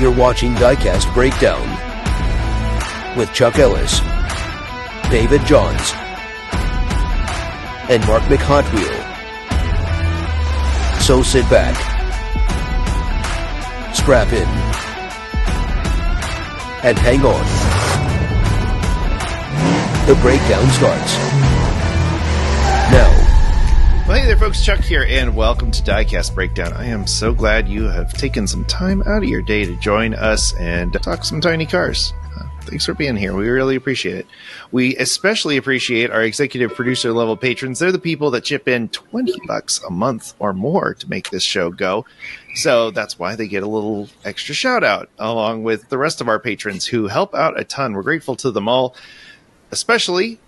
You're watching Diecast Breakdown with Chuck Ellis, David Johns, and Mark McHotwheel. So sit back, strap in, and hang on. The breakdown starts now. Well, hey there, folks. Chuck here, and welcome to Diecast Breakdown. I am so glad you have taken some time out of your day to join us and talk some tiny cars. Thanks for being here. We really appreciate it. We especially appreciate our executive producer level patrons. They're the people that chip in $20 a month or more to make this show go. So that's why they get a little extra shout out along with the rest of our patrons who help out a ton. We're grateful to them all, especially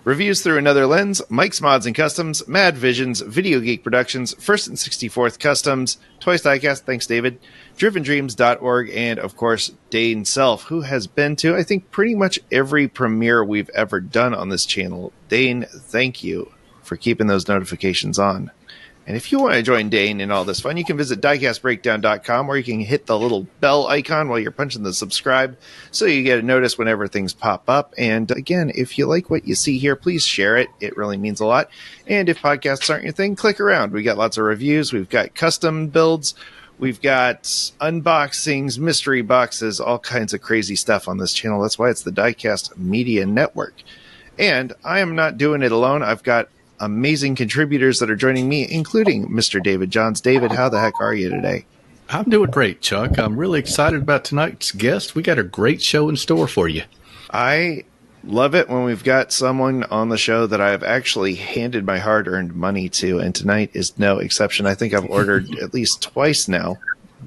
Reviews Through Another Lens, Mike's Mods and Customs, Mad Visions, Video Geek Productions, First and 64th Customs, TWYCE Diecast, thanks David, DrivenDreams.org, and of course Dane Self, who has been to, I think, pretty much every premiere we've ever done on this channel. Dane, thank you for keeping those notifications on. And if you want to join Dane in all this fun, you can visit diecastbreakdown.com, or you can hit the little bell icon while you're punching the subscribe so you get a notice whenever things pop up. And again, if you like what you see here, please share it. It really means a lot. And if podcasts aren't your thing, click around. We got lots of reviews. We've got custom builds. We've got unboxings, mystery boxes, all kinds of crazy stuff on this channel. That's why it's the Diecast Media Network. And I am not doing it alone. I've got amazing contributors that are joining me, including Mr. David Johns. David, how the heck are you today? I'm doing great, Chuck. I'm really excited about tonight's guest. We got a great show in store for you. I love it when we've got someone on the show that I've actually handed my hard-earned money to, and tonight is no exception. I think I've ordered at least twice now,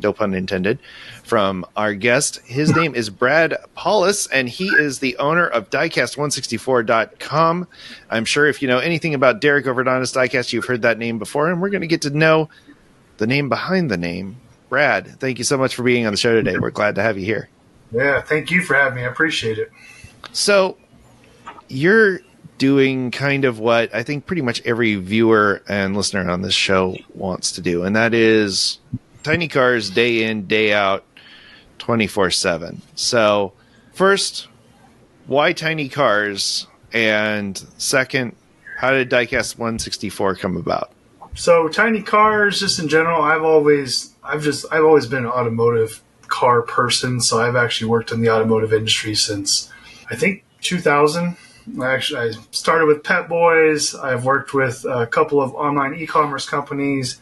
no pun intended, from our guest. His name is Brad Paulus, and he is the owner of Diecast164.com. I'm sure if you know anything about Derek over at Honest Diecast, you've heard that name before, and we're going to get to know the name behind the name. Brad, thank you so much for being on the show today. We're glad to have you here. Yeah, thank you for having me. I appreciate it. So, you're doing kind of what I think pretty much every viewer and listener on this show wants to do, and that is tiny cars day in, day out, 24/7. So, first, why tiny cars? And second, how did Diecast 164 come about? So, tiny cars, just in general, I've always been an automotive car person. So, I've actually worked in the automotive industry since I think 2000. I started with Pet Boys. I've worked with a couple of online e-commerce companies.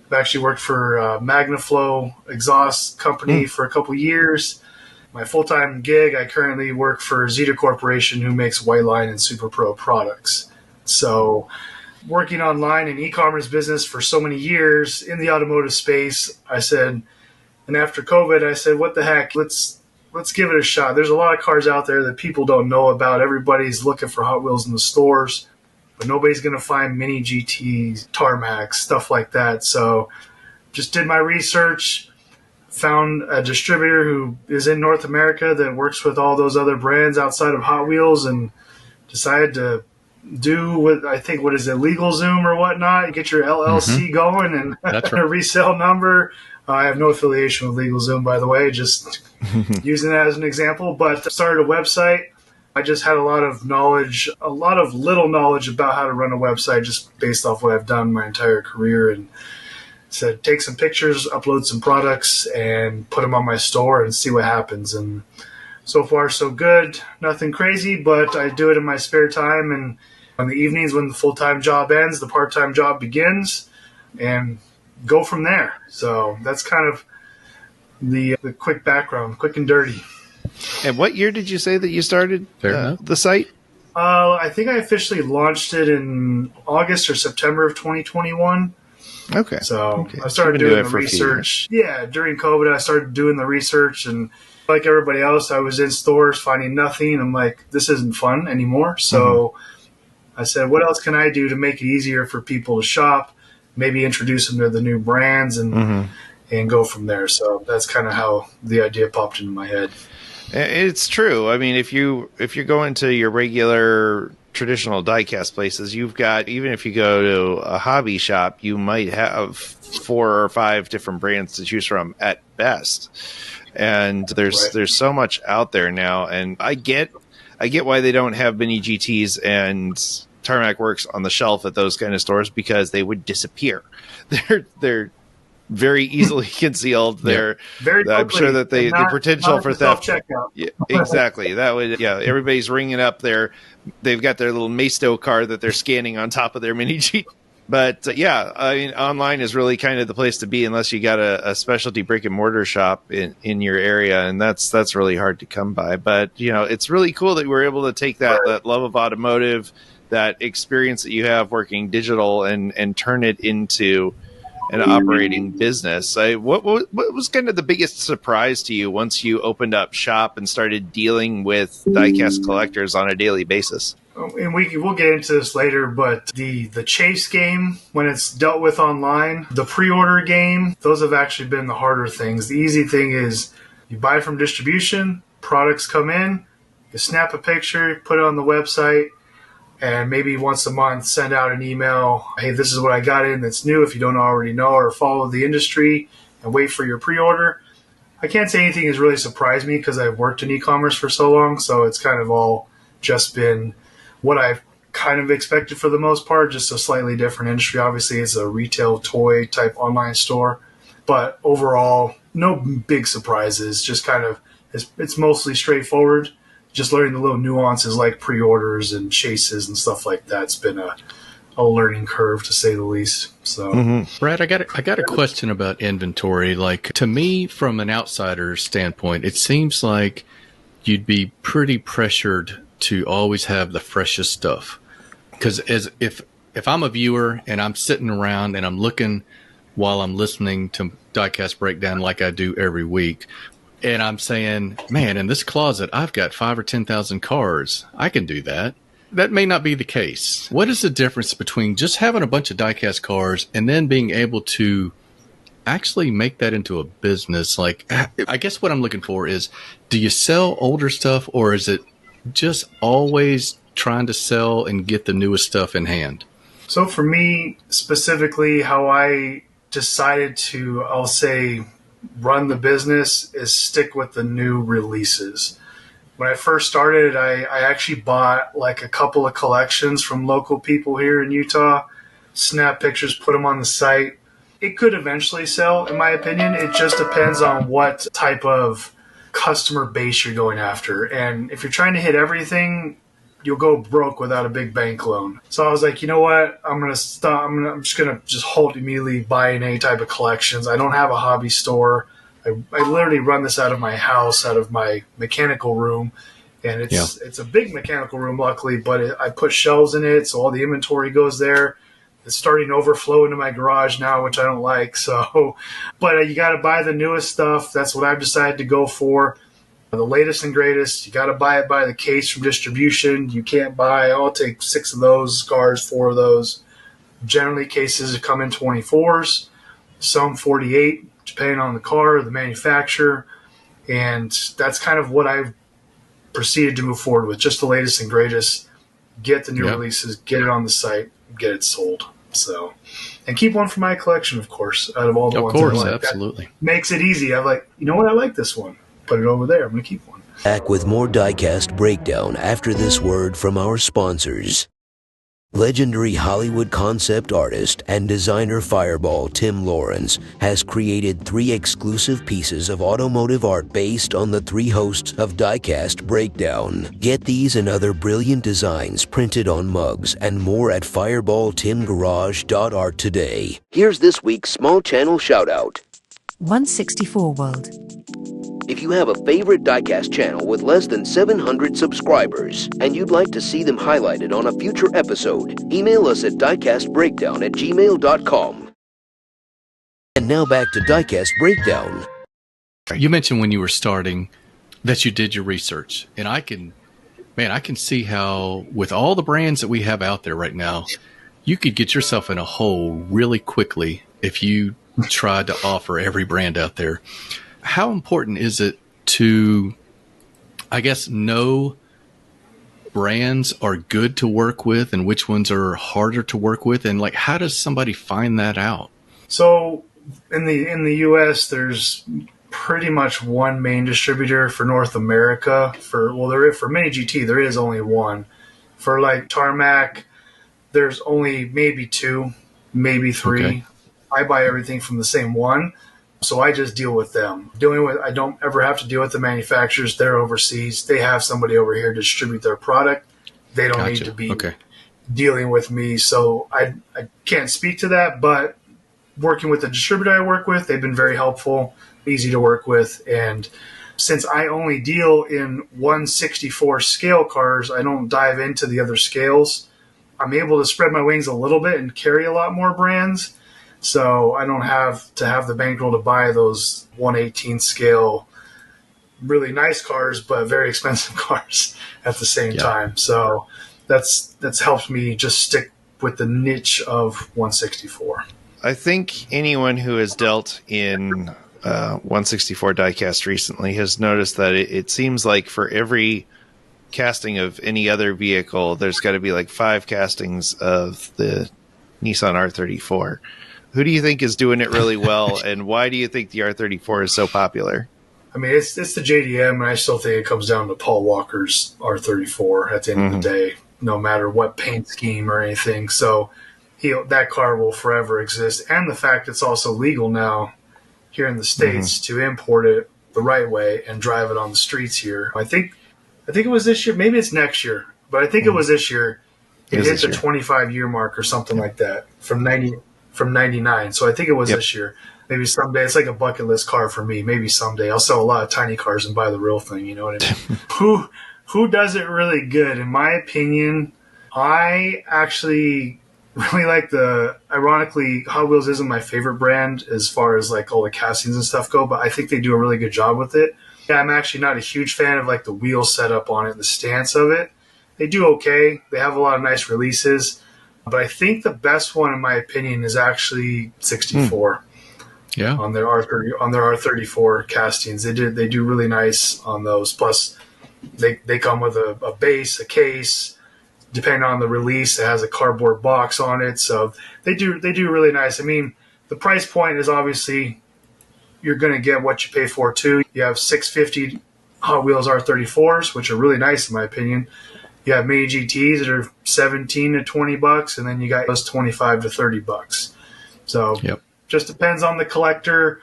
I've actually worked for Magnaflow exhaust company for a couple years. My full-time gig, I currently work for Zeta Corporation, who makes Whiteline and Super Pro products. So working online in e-commerce business for so many years in the automotive space, I said, and after COVID, I said, what the heck, let's give it a shot. There's a lot of cars out there that people don't know about. Everybody's looking for Hot Wheels in the stores, but nobody's going to find mini GTs, tarmacs, stuff like that. So just did my research, found a distributor who is in North America that works with all those other brands outside of Hot Wheels, and decided to do what I think, what is it, LegalZoom or whatnot, get your LLC going and That's right. a resale number. I have no affiliation with LegalZoom, by the way, just using that as an example, but started a website. I just had a lot of little knowledge about how to run a website just based off what I've done my entire career, and said, take some pictures, upload some products, and put them on my store and see what happens. And so far, so good. Nothing crazy, but I do it in my spare time. And on the evenings when the full-time job ends, the part-time job begins, and go from there. So that's kind of the quick background, quick and dirty. And what year did you say that you started the site? I think I officially launched it in August or September of 2021. Okay. So I started doing the research. Yeah, during COVID, I started doing the research, and like everybody else, I was in stores finding nothing. I'm like, this isn't fun anymore. So I said, what else can I do to make it easier for people to shop? Maybe introduce them to the new brands and go from there. So that's kind of how the idea popped into my head. It's true. I mean, if you're going to your regular traditional diecast places, you've got, even if you go to a hobby shop, you might have 4 or 5 different brands to choose from at best. And there's so much out there now, and I get why they don't have mini GTs and Tarmac Works on the shelf at those kind of stores, because they would disappear. They're very easily concealed. They're very quickly, I'm sure that the potential for theft. Yeah, exactly. That would everybody's ringing up they've got their little Maisto card that they're scanning on top of their mini GT. But I mean, online is really kind of the place to be, unless you got a specialty brick and mortar shop in your area, and that's really hard to come by. But it's really cool that we're able to take that love of automotive, that experience that you have working digital, and turn it into an operating business. What was kind of the biggest surprise to you once you opened up shop and started dealing with diecast collectors on a daily basis? And we'll get into this later, but the chase game, when it's dealt with online, the pre-order game, those have actually been the harder things. The easy thing is you buy from distribution, products come in, you snap a picture, put it on the website, and maybe once a month send out an email, hey, this is what I got in that's new, if you don't already know, or follow the industry and wait for your pre-order. I can't say anything has really surprised me because I've worked in e-commerce for so long, so it's kind of all just been what I've kind of expected for the most part, just a slightly different industry. Obviously, it's a retail toy type online store, but overall, no big surprises. Just kind of, it's mostly straightforward. Just learning the little nuances like pre-orders and chases and stuff like that's been a learning curve, to say the least. So, Brad, I got a question about inventory. Like, to me, from an outsider's standpoint, it seems like you'd be pretty pressured to always have the freshest stuff, because if I'm a viewer and I'm sitting around and I'm looking while I'm listening to Diecast Breakdown like I do every week, and I'm saying, man, in this closet I've got 5,000 or 10,000 cars, I can do that. That may not be the case. What is the difference between just having a bunch of diecast cars and then being able to actually make that into a business? Like, I guess what I'm looking for is, do you sell older stuff, or is it just always trying to sell and get the newest stuff in hand? So for me specifically, how I decided to, I'll say, run the business is stick with the new releases. When I first started, I actually bought like a couple of collections from local people here in Utah, snap pictures, put them on the site. It could eventually sell, in my opinion. It just depends on what type of customer base you're going after. And if you're trying to hit everything, you'll go broke without a big bank loan. So I was like, you know what? I'm going to stop. I'm just going to halt immediately buying any type of collections. I don't have a hobby store. I literally run this out of my house, out of my mechanical room. And it's a big mechanical room, luckily, but I put shelves in it, so all the inventory goes there. It's starting to overflow into my garage now, which I don't like. So, but you got to buy the newest stuff. That's what I've decided to go for. The latest and greatest. You got to buy it by the case from distribution. You can't buy, I'll take 6 of those cars, 4 of those. Generally, cases come in 24s, some 48, depending on the car, the manufacturer. And that's kind of what I've proceeded to move forward with. Just the latest and greatest. Get the new releases, get it on the site, get it sold. So, and keep one for my collection, of course, out of all the ones I like. Of course, absolutely. That makes it easy. I'm like, you know what? I like this one. Put it over there. I'm going to keep one. Back with more Diecast Breakdown after this word from our sponsors. Legendary Hollywood concept artist and designer Fireball Tim Lawrence has created 3 exclusive pieces of automotive art based on the 3 hosts of Diecast Breakdown. Get these and other brilliant designs printed on mugs and more at fireballtimgarage.art today. Here's this week's small channel shout out. 164 World. If you have a favorite Diecast channel with less than 700 subscribers and you'd like to see them highlighted on a future episode, email us at diecastbreakdown@gmail.com. And now back to Diecast Breakdown. You mentioned when you were starting that you did your research, and I can see how with all the brands that we have out there right now, you could get yourself in a hole really quickly if you tried to offer every brand out there. How important is it to, I guess, know brands are good to work with and which ones are harder to work with? And like, how does somebody find that out? So in the U.S., there's pretty much one main distributor for North America. For Mini GT, there is only one. For like Tarmac, there's only maybe two, maybe three. Okay. I buy everything from the same one, so I just deal with them. I don't ever have to deal with the manufacturers. They're overseas. They have somebody over here to distribute their product. They don't need to be dealing with me, so I can't speak to that. But working with the distributor I work with, they've been very helpful, easy to work with, and since I only deal in 1/64 scale cars, I don't dive into the other scales. I'm able to spread my wings a little bit and carry a lot more brands. So I don't have to have the bankroll to buy those 1/18 scale, really nice cars, but very expensive cars at the same time. So that's helped me just stick with the niche of 1/64. I think anyone who has dealt in 1/64 diecast recently has noticed that it seems like for every casting of any other vehicle, there's got to be like 5 castings of the Nissan R34. Who do you think is doing it really well, and why do you think the R34 is so popular? I mean, it's the JDM, and I still think it comes down to Paul Walker's R34 at the end of the day, no matter what paint scheme or anything. So that car will forever exist, and the fact it's also legal now here in the States to import it the right way and drive it on the streets here. I think it was this year, maybe it's next year, but I think it was this year. It hit the 25-year mark or something like that from 99. So I think it was this year. Maybe someday. It's like a bucket list car for me. Maybe someday I'll sell a lot of tiny cars and buy the real thing. You know what I mean? Who does it really good? In my opinion, I actually really like ironically, Hot Wheels isn't my favorite brand as far as like all the castings and stuff go, but I think they do a really good job with it. Yeah, I'm actually not a huge fan of like the wheel setup on it, the stance of it. They do okay. They have a lot of nice releases, but I think the best one, in my opinion, is actually 64. Yeah, on their R34 castings, they do really nice on those. Plus, they come with a base, a case. Depending on the release, it has a cardboard box on it, so they do really nice. I mean, the price point is obviously you're going to get what you pay for too. You have 650 Hot Wheels R34s, which are really nice in my opinion. You have Mini GTs that are $17 to $20, and then you got those $25 to $30. So just depends on the collector,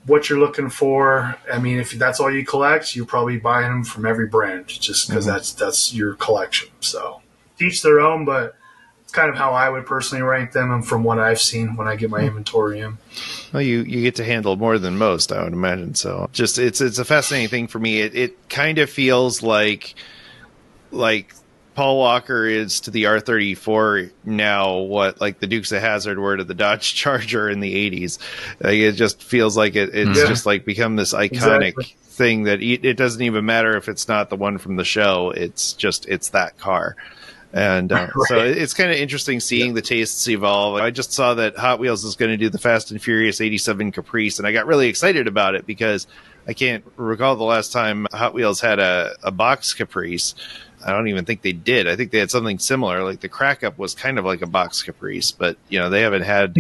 what you're looking for. I mean, if that's all you collect, you're probably buying them from every brand just because that's your collection. So each their own, but it's kind of how I would personally rank them and from what I've seen when I get my inventory in. Well, you get to handle more than most, I would imagine. So just it's a fascinating thing for me. It kind of feels like Paul Walker is to the R34 now what like the Dukes of Hazzard were to the Dodge Charger in the 80s. It just feels like it's just like become this iconic thing that it doesn't even matter if it's not the one from the show. It's that car. And so it's kind of interesting seeing the tastes evolve. I just saw that Hot Wheels is going to do the Fast and Furious 87 Caprice, and I got really excited about it because I can't recall the last time Hot Wheels had a box Caprice. I don't even think they did. I think they had something similar. Like the Crack Up was kind of like a box Caprice, but they haven't had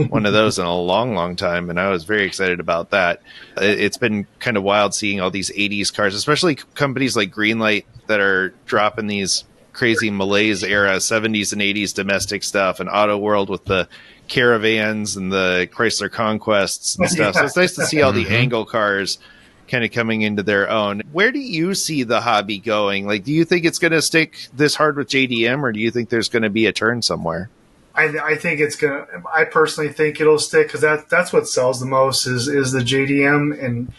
one of those in a long, long time. And I was very excited about that. It's been kind of wild seeing all these 80s cars, especially companies like Greenlight that are dropping these crazy malaise era 70s and 80s domestic stuff, and Auto World with the Caravans and the Chrysler Conquests and stuff. So it's nice to see all the angle cars kind of coming into their own. Where do you see the hobby going? Like, do you think it's going to stick this hard with JDM, or do you think there's going to be a turn somewhere? I think it's going to, I personally think it'll stick because that's what sells the most is the JDM, and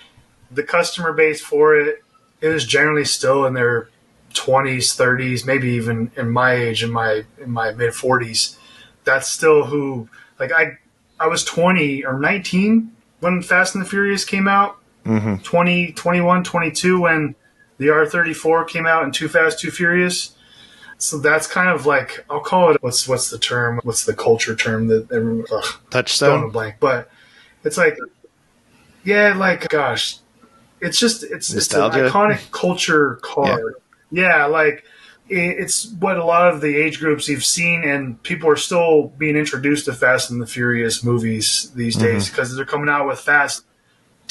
the customer base for it is generally still in their 20s, 30s, maybe even in my age, in my mid 40s. That's still who, like I was 20 or 19 when Fast and the Furious came out. 20, 21, 22 when the R34 came out and Too Fast, Too Furious. So that's kind of like, I'll call it, what's the term? What's the culture term that everyone, touchstone? Don't blank, but it's like, gosh, it's an iconic culture car. Yeah, like it's what a lot of the age groups you've seen, and people are still being introduced to Fast and the Furious movies these days because they're coming out with Fast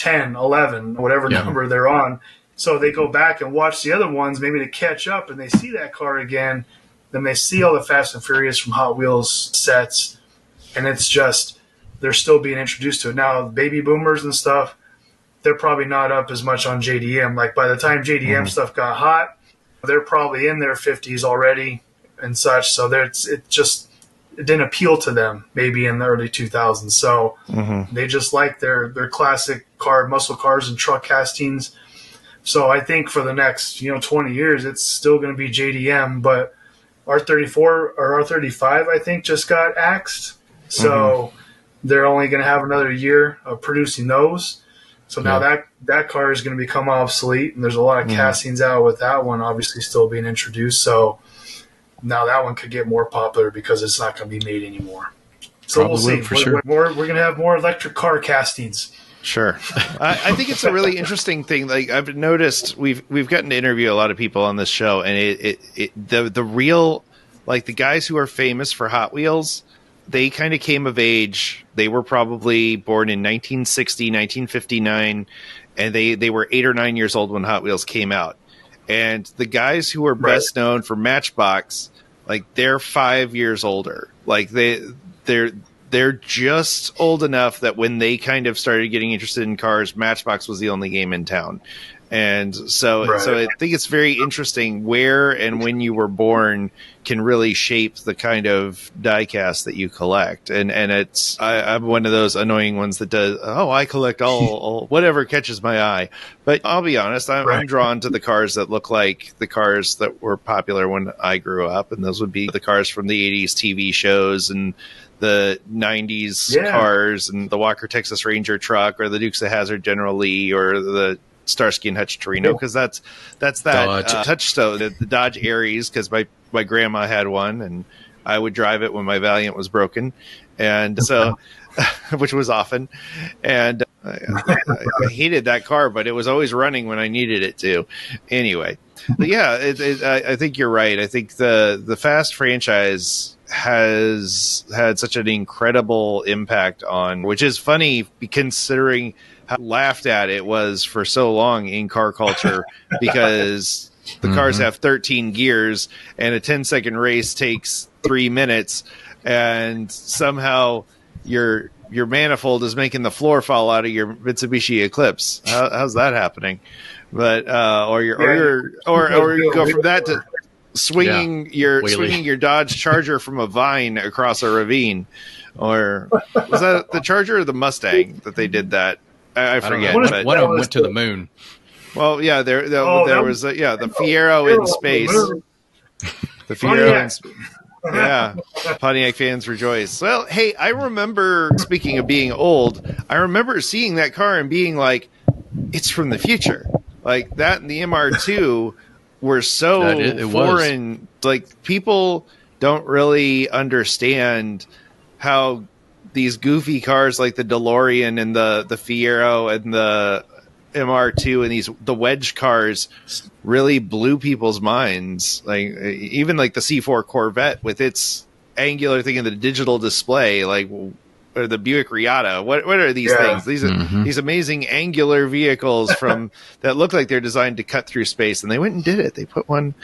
10, 11, whatever number they're on. So they go back and watch the other ones, maybe to catch up, and they see that car again. Then they see all the Fast and Furious from Hot Wheels sets, and it's just they're still being introduced to it. Now, baby boomers and stuff, they're probably not up as much on JDM. Like by the time JDM stuff got hot, they're probably in their 50s already and such. So it didn't appeal to them maybe in the early 2000s. So they just like their classic muscle cars and truck castings. So I think for the next 20 years, it's still going to be JDM, but R34 or R35 I think just got axed. So they're only going to have another year of producing those. So now that car is going to become obsolete, and there's a lot of castings out with that one obviously still being introduced. So now that one could get more popular because it's not going to be made anymore. So we'll see. We're going to have more electric car castings. Sure. I think it's a really interesting thing. Like I've noticed we've gotten to interview a lot of people on this show, and the real, like the guys who are famous for Hot Wheels, they kind of came of age. They were probably born in 1960, 1959, and they were 8 or 9 years old when Hot Wheels came out. And the guys who are best known for Matchbox, like they're 5 years older. Like they're just old enough that when they kind of started getting interested in cars, Matchbox was the only game in town. And so I think it's very interesting where and when you were born can really shape the kind of diecast that you collect. And I'm one of those annoying ones that does, I collect all whatever catches my eye. But I'll be honest, I'm drawn to the cars that look like the cars that were popular when I grew up. And those would be the cars from the 80s TV shows and the 90s cars and the Walker Texas Ranger truck or the Dukes of Hazzard General Lee or the Starsky and Hutch Torino, because that's that touchstone, the Dodge Aries, because my grandma had one and I would drive it when my Valiant was broken, and so which was often, and I hated that car, but it was always running when I needed it to. Anyway, but yeah, I think you're right. I think the Fast franchise has had such an incredible impact on, which is funny considering how laughed at it was for so long in car culture, because the cars have 13 gears and a 10-second race takes 3 minutes, and somehow your manifold is making the floor fall out of your Mitsubishi Eclipse. How's that happening? But or you go from that to swinging your Dodge Charger from a vine across a ravine, or was that the Charger or the Mustang that they did that? I forget. But one of them went to the moon. Well, yeah, there was the Fiero in space. The Fiero in space. Yeah, Pontiac fans rejoice. Well, hey, I remember, speaking of being old, I remember seeing that car and being like, it's from the future. Like that and the MR2 were so foreign. Like people don't really understand how these goofy cars like the DeLorean and the Fiero and the MR2 and the wedge cars really blew people's minds. Like even like the C4 Corvette with its angular thing in the digital display, like, or the Buick Riata. What are these things? These are these amazing angular vehicles from that look like they're designed to cut through space, and they went and did it. They put one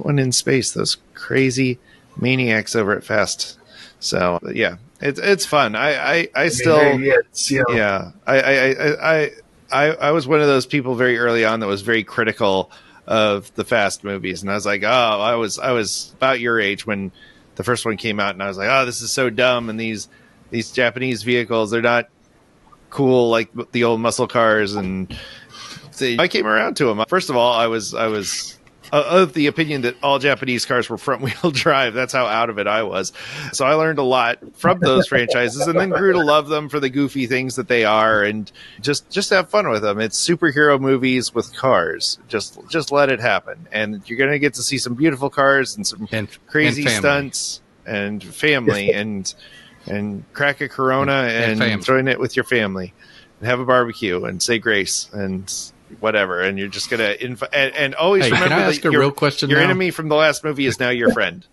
in space. Those crazy maniacs over at Fast. So yeah, it's fun. I was one of those people very early on that was very critical of the Fast movies, and I was like, I was about your age when the first one came out, and I was like, this is so dumb, and these Japanese vehicles, they're not cool like the old muscle cars. And I came around to them. First of all, I was of the opinion that all Japanese cars were front wheel drive. That's how out of it I was. So I learned a lot from those franchises, and then grew to love them for the goofy things that they are, and just have fun with them. It's superhero movies with cars. Just let it happen, and you're gonna get to see some beautiful cars and some crazy stunts and family and crack a Corona and join it with your family and have a barbecue and say grace and whatever. And you're just going to and always remember, can I ask a real question? Your now? enemy from the last movie is now your friend.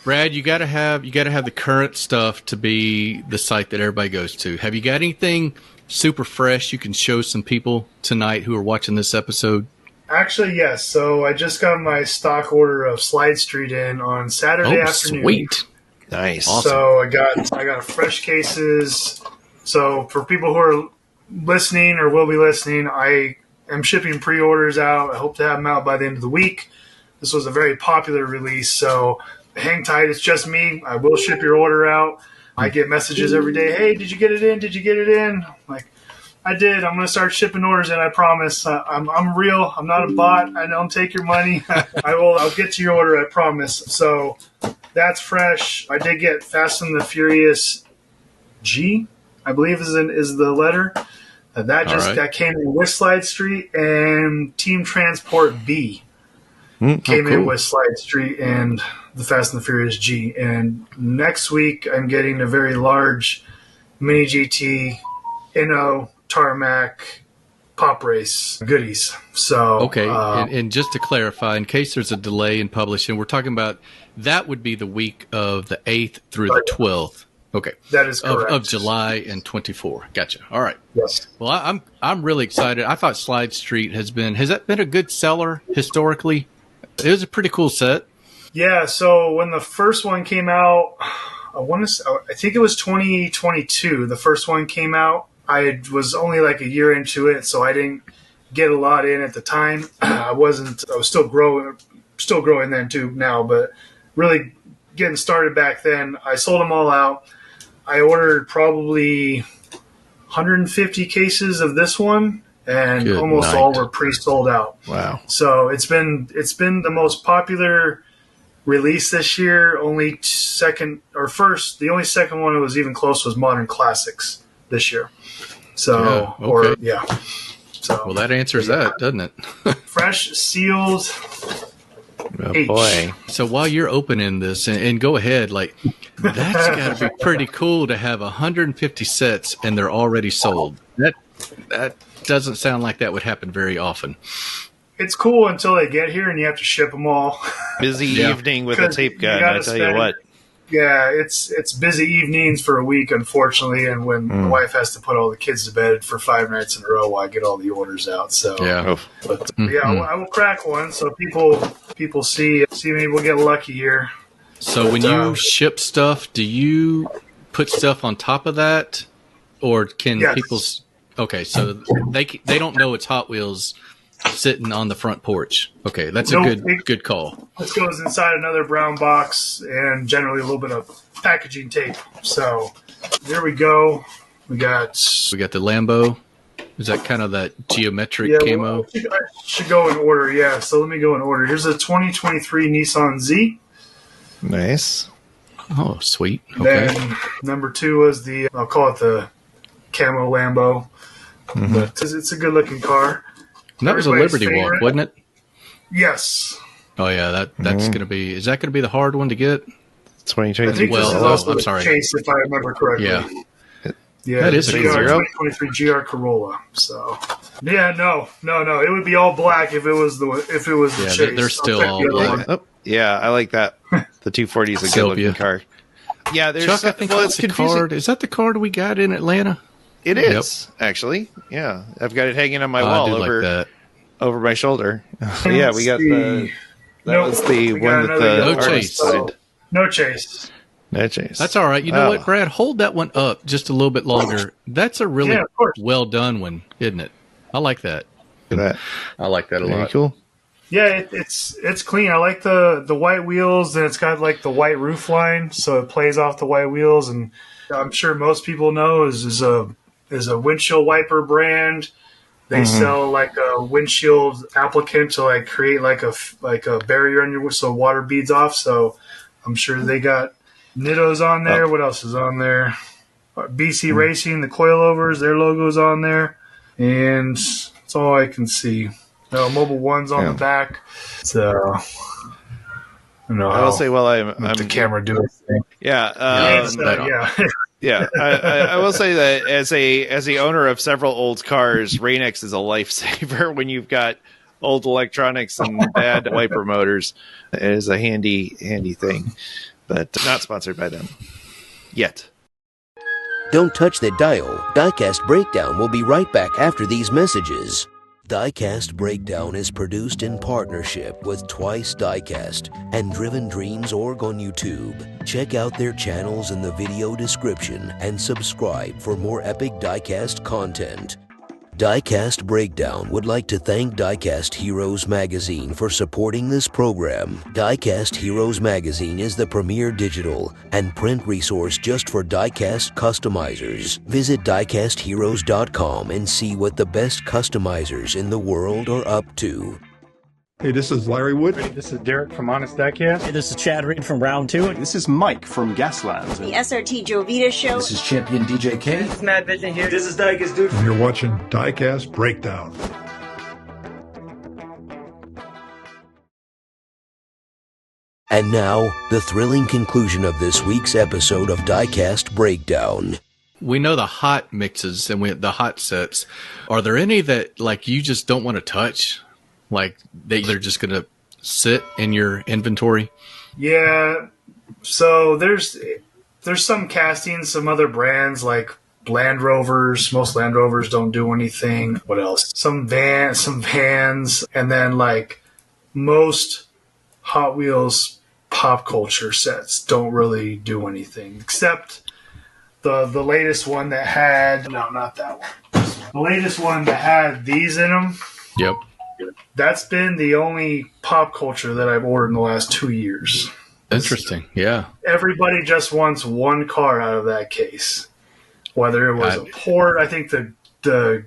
Brad, you got to have the current stuff to be the site that everybody goes to. Have you got anything super fresh you can show some people tonight who are watching this episode? Actually, yes. So I just got my stock order of Slide Street in on Saturday afternoon. Sweet. Nice. Awesome. So I got fresh cases. So for people who are listening or will be listening, I am shipping pre-orders out. I hope to have them out by the end of the week. This was a very popular release, so hang tight. It's just me. I will ship your order out. I get messages every day. Hey, did you get it in? Did you get it in? I'm like, I did. I'm going to start shipping orders in. I promise. I'm real. I'm not a bot. I don't take your money. I'll get to your order. I promise. So that's fresh. I did get Fast and the Furious G, I believe is the letter. That came in with Slide Street, and Team Transport B came in with Slide Street and the Fast and the Furious G. And next week, I'm getting a very large Mini GT Inno Tarmac Pop Race goodies. So okay, and just to clarify, in case there's a delay in publishing, we're talking about that would be the week of the 8th through the 12th. Okay, that is correct. Of July and 24. Gotcha. All right. Yes. Well, I'm really excited. I thought Slide Street has that been a good seller historically? It was a pretty cool set. Yeah. So when the first one came out, I think it was 2022. The first one came out. I was only like a year into it, so I didn't get a lot in at the time. I was still growing then too now, but really getting started back then. I sold them all out. I ordered probably 150 cases of this one, and almost all were pre-sold out. Wow. So it's been the most popular release this year. The only second one that was even close was Modern Classics this year. So, So, well, that answers that, doesn't it? Fresh, sealed. Oh, H. boy. So while you're opening this, and go ahead, like that's got to be pretty cool to have 150 sets and they're already sold. That doesn't sound like that would happen very often. It's cool until they get here and you have to ship them all. Busy evening with a tape gun, I tell you what. Yeah, it's busy evenings for a week, unfortunately, and when the wife has to put all the kids to bed for 5 nights in a row while I get all the orders out. So but I will crack one so people see me. We'll get lucky here. So when you ship stuff, do you put stuff on top of that, or can people? Okay, so they don't know it's Hot Wheels sitting on the front porch. Okay, that's a good call. This goes inside another brown box and generally a little bit of packaging tape. So there we go. We got the Lambo. Is that kind of that geometric camo? I should go in order. Yeah. So let me go in order. Here's a 2023 Nissan Z. Nice. Oh, sweet. Okay. Then number 2 was I'll call it the camo Lambo, but it's a good looking car. And that was a Liberty Walk, wasn't it? Yes. Oh yeah, that's going to be. Is that going to be the hard one to get? 2023. I'm sorry. Chase, if I remember correctly. Yeah, that is a 2023 GR Corolla. So no. It would be all black if it was the Chase. They're still all black. Oh, yeah, I like that. The 240 is a good looking car. Yeah, there's. Chuck, I think that's the card. Is that the card we got in Atlanta? It is, actually. Yeah. I've got it hanging on my wall over my shoulder. Yeah, we got the... That was the one that the artist signed. No Chase. No Chase. That's all right. You know what, Brad? Hold that one up just a little bit longer. That's a really well done one, isn't it? I like that. Look at that. I like that a lot. Very cool. Yeah, it's clean. I like the white wheels, and it's got like the white roof line, so it plays off the white wheels. And I'm sure most people know is a windshield wiper brand. They sell like a windshield applicant to like create like a barrier on your so water beads off. So I'm sure they got Nitto's on there. What else is on there? BC Racing, the coilovers, their logo's on there, and that's all I can see. No, Mobile One's on the back. So I will say, I'm the camera do its thing. Yeah, I will say that as the owner of several old cars, Rain-X is a lifesaver when you've got old electronics and bad wiper motors. It is a handy thing, but not sponsored by them yet. Don't touch the dial. Diecast Breakdown will be right back after these messages. Diecast Breakdown is produced in partnership with TWYCE Diecast and Driven Dreams Org on YouTube. Check out their channels in the video description and subscribe for more epic Diecast content. Diecast Breakdown would like to thank Diecast Heroes Magazine for supporting this program. Diecast Heroes Magazine is the premier digital and print resource just for diecast customizers. Visit diecastheroes.com and see what the best customizers in the world are up to. Hey, this is Larry Wood. This is Derek from Honest Diecast. Hey, this is Chad Reed from Round 2. This is Mike from Gaslands. The SRT Joe Vita Show. This is Champion DJ K. This is Mad Vision here. This is Diecast Dude. And you're watching Diecast Breakdown. And now, the thrilling conclusion of this week's episode of Diecast Breakdown. We know the hot mixes and the hot sets. Are there any that like you just don't want to touch? Like they're just going to sit in your inventory? Yeah. So there's some castings, some other brands like Land Rovers. Most Land Rovers don't do anything. What else? Some vans, and then like most Hot Wheels pop culture sets don't really do anything except the latest one that had not that one. The latest one that had these in them. Yep. That's been the only pop culture that I've ordered in the last 2 years. Interesting. Yeah. Everybody just wants one car out of that case. Whether it was a port, I think the Gran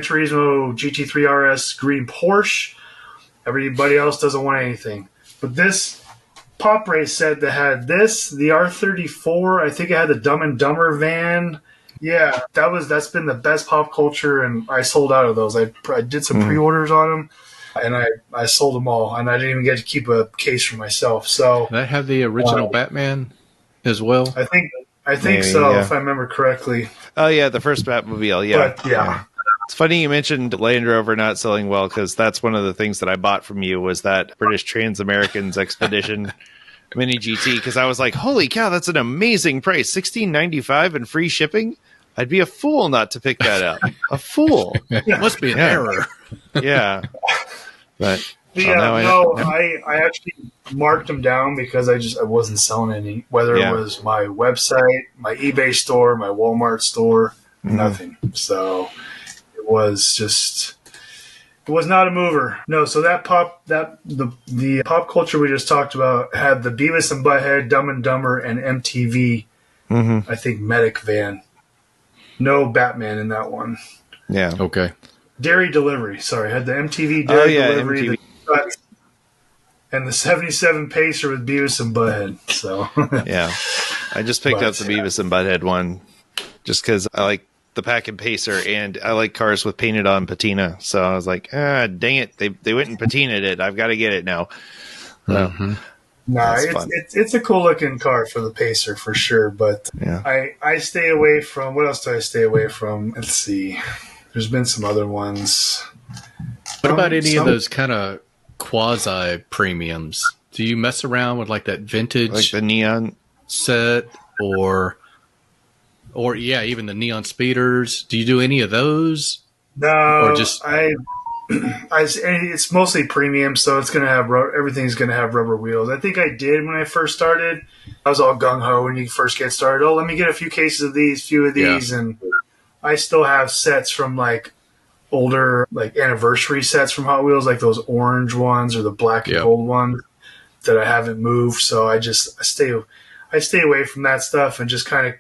Turismo GT3 RS green Porsche, everybody else doesn't want anything. But this pop race set that had this, the R34, I think it had the Dumb and Dumber van. Yeah, that's been the best pop culture, and I sold out of those. I did some pre-orders on them, and I sold them all, and I didn't even get to keep a case for myself. So they have the original Batman as well. I think maybe, so, yeah. If I remember correctly. Oh yeah, the first Batmobile. Yeah, but, yeah. It's funny you mentioned Land Rover not selling well because that's one of the things that I bought from you was that British Trans-Americans Expedition Mini GT because I was like, holy cow, that's an amazing price, $16.95 and free shipping. I'd be a fool not to pick that up. A fool. It must be an error. Yeah. But I actually marked them down because I wasn't selling any, whether it was my website, my eBay store, my Walmart store, nothing. So it was not a mover. No, so the pop culture we just talked about had the Beavis and Butthead, Dumb and Dumber, and MTV, I think, Medic van. No Batman in that one. Yeah. Okay. Dairy Delivery. Sorry, had the MTV Dairy Delivery, MTV. And the 77 Pacer with Beavis and Butthead. So yeah, I just picked up the Beavis and Butthead one just because I like the Pack and Pacer, and I like cars with painted on patina. So I was like, dang it, they went and patinaed it. I've got to get it now. No, it's a cool looking car for the Pacer for sure, but I stay away from. What else do I stay away from? Let's see. There's been some other ones. What about any of those kind of quasi premiums? Do you mess around with like that vintage, like the neon set, or even the neon speeders? Do you do any of those? No, or just it's mostly premium, so it's gonna have everything's gonna have rubber wheels. I think I did when I first started. I was all gung ho when you first get started. Oh, let me get a few cases of these, and I still have sets from like older like anniversary sets from Hot Wheels, like those orange ones or the black and gold ones that I haven't moved. So I stay away from that stuff and just kind of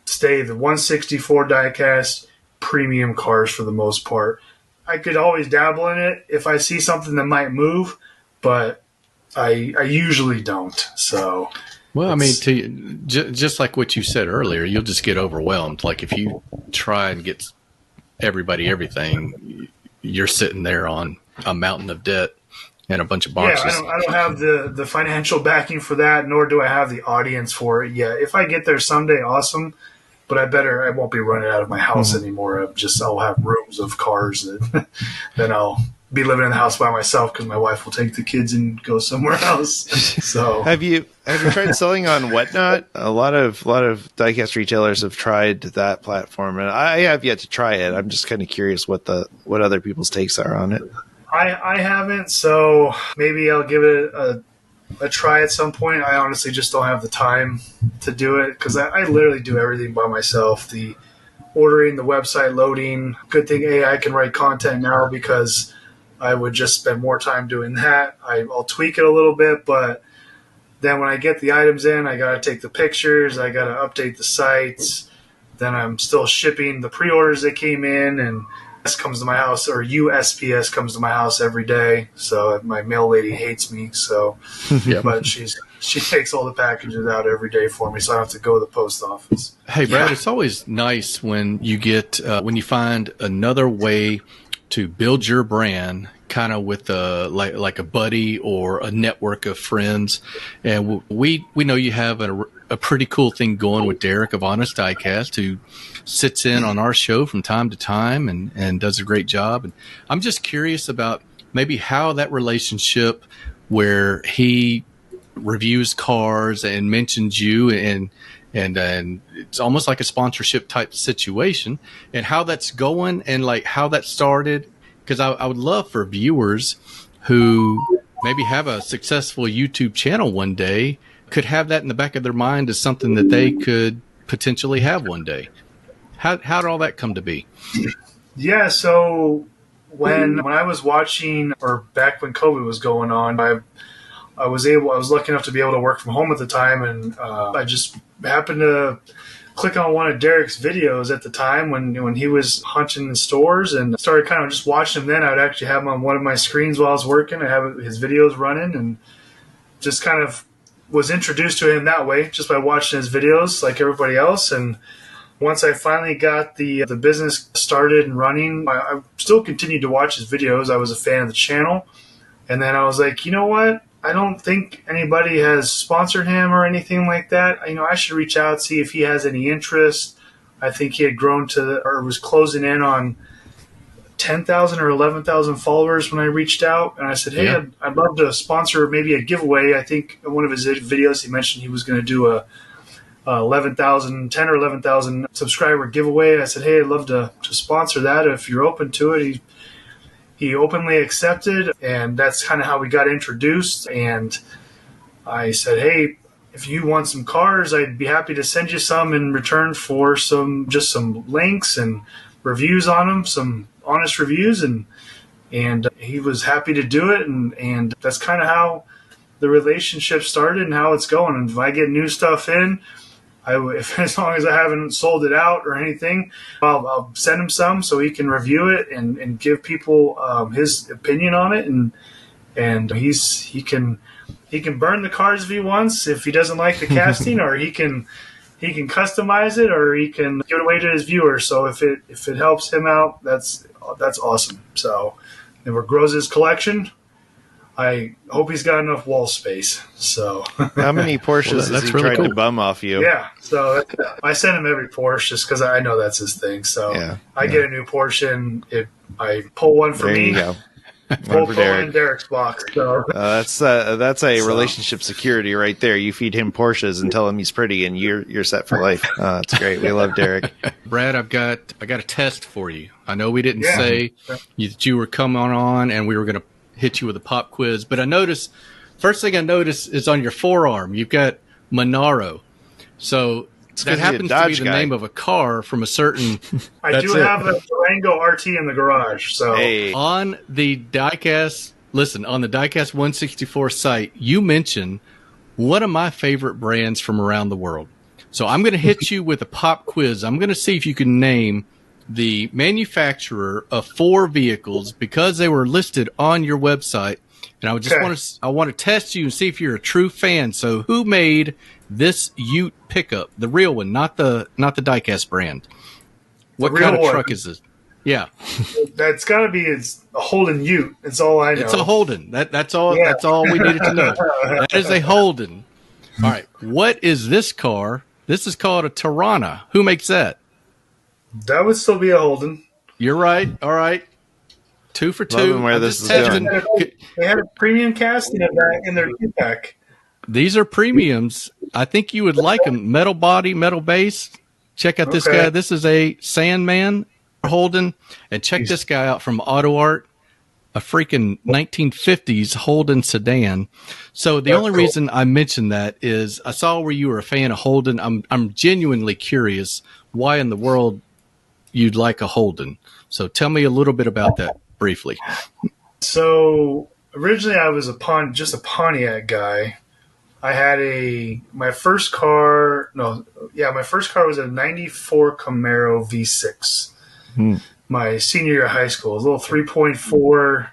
stay the 164 diecast premium cars for the most part. I could always dabble in it if I see something that might move, but I usually don't. So, well, I mean, just like what you said earlier, you'll just get overwhelmed. Like if you try and get everybody everything, you're sitting there on a mountain of debt and a bunch of boxes. Yeah, I don't have the financial backing for that, nor do I have the audience for it yet. If I get there someday, awesome. But I won't be running out of my house anymore. I'll have rooms of cars that then I'll be living in the house by myself because my wife will take the kids and go somewhere else. So have you tried selling on Whatnot? A lot of diecast retailers have tried that platform, and I have yet to try it. I'm just kind of curious what other people's takes are on it. I haven't, so maybe I'll give it a try at some point. I honestly just don't have the time to do it because I literally do everything by myself. The ordering, the website loading. Good thing AI can write content now because I would just spend more time doing that. I'll tweak it a little bit, but then when I get the items in, I got to take the pictures. I got to update the sites. Then I'm still shipping the pre-orders that came in, and USPS comes to my house, or USPS comes to my house every day. So my mail lady hates me. So, but she takes all the packages out every day for me, so I don't have to go to the post office. Hey, Brad, it's always nice when you get when you find another way to build your brand, kind of with like a buddy or a network of friends. And we know you have a pretty cool thing going with Derek of Honest Diecast, who sits in on our show from time to time and does a great job. And I'm just curious about maybe how that relationship where he reviews cars and mentions you and it's almost like a sponsorship type situation, and how that's going and like how that started. Because I would love for viewers who maybe have a successful YouTube channel one day could have that in the back of their mind as something that they could potentially have one day. How did all that come to be? Yeah, so when I was watching, or back when COVID was going on, I was lucky enough to be able to work from home at the time, and I just happened to click on one of Derek's videos at the time when he was hunting in stores, and started kind of just watching him. Then I would actually have him on one of my screens while I was working. I have his videos running, and just kind of was introduced to him that way, just by watching his videos like everybody else. And once I finally got the business started and running, I still continued to watch his videos. I was a fan of the channel. And then I was like, you know what? I don't think anybody has sponsored him or anything like that. I should reach out, see if he has any interest. I think he had grown or was closing in on 10,000 or 11,000 followers when I reached out. And I said, hey, yeah, I'd love to sponsor maybe a giveaway. I think in one of his videos he mentioned he was going to do a 10 or 11,000 subscriber giveaway. I said, hey, I'd love to sponsor that if you're open to it. He openly accepted, and that's kind of how we got introduced. And I said, hey, if you want some cars, I'd be happy to send you some in return for some links and reviews on them, some honest reviews. And he was happy to do it. And that's kind of how the relationship started and how it's going. And if I get new stuff in, as long as I haven't sold it out or anything, I'll send him some so he can review it and give people his opinion on it. And he can burn the cars if he wants, if he doesn't like the casting, or he can customize it, or he can give it away to his viewers. So if it helps him out, that's awesome. So if it grows his collection, I hope he's got enough wall space. So how many Porsches has he really tried to bum off you? Yeah, so I send him every Porsche just because I know that's his thing. So yeah, I get a new Porsche, and I pull one for me. There you go. Pull in Derek's box. So that's a relationship security right there. You feed him Porsches and tell him he's pretty, and you're set for life. It's great. We love Derek. Brad, I got a test for you. I know we didn't say that you were coming on, and we were going to hit you with a pop quiz, but first thing I noticed is on your forearm you've got Monaro, so that happens to be the name of a car from a certain I do have a Durango RT in the garage. So on the Diecast 164 site, you mentioned one of my favorite brands from around the world. So I'm going to hit you with a pop quiz. I'm going to see if you can name the manufacturer of 4 vehicles because they were listed on your website, and I want to test you and see if you're a true fan. So, who made this Ute pickup, the real one, not the Diecast brand? What kind of truck is this? Yeah, that's got to be it's a Holden Ute. That's all I know. It's a Holden. That's all. Yeah. That's all we needed to know. That is a Holden. All right, what is this car? This is called a Tirana. Who makes that? That would still be a Holden. You're right. All right. 2 for Loving 2. where this is going. They had a premium cast in their two-pack. These are premiums. I think you would like them. Metal body, metal base. Check out this guy. This is a Sandman Holden. And check this guy out from Auto Art. A freaking 1950s Holden sedan. So the only reason I mentioned that is I saw where you were a fan of Holden. I'm genuinely curious why in the world you'd like a Holden. So tell me a little bit about that briefly. So originally I was just a Pontiac guy. I had my first car was a 94 Camaro V6. My senior year of high school. It was a little 3.4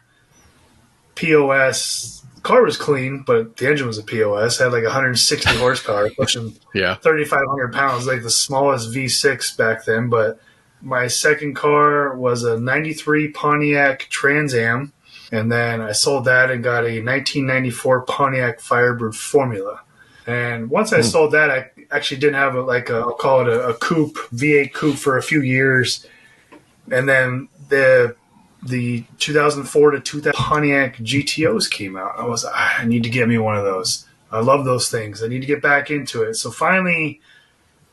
POS. The car was clean, but the engine was a POS. It had like 160 horsepower, pushing 3,500 pounds, like the smallest V6 back then. But my second car was a 93 Pontiac Trans Am. And then I sold that and got a 1994 Pontiac Firebird Formula. And once I sold that, I actually didn't have I'll call it a coupe, V8 coupe for a few years. And then the 2004 to 2000 Pontiac GTOs came out. I need to get me one of those. I love those things. I need to get back into it. So finally,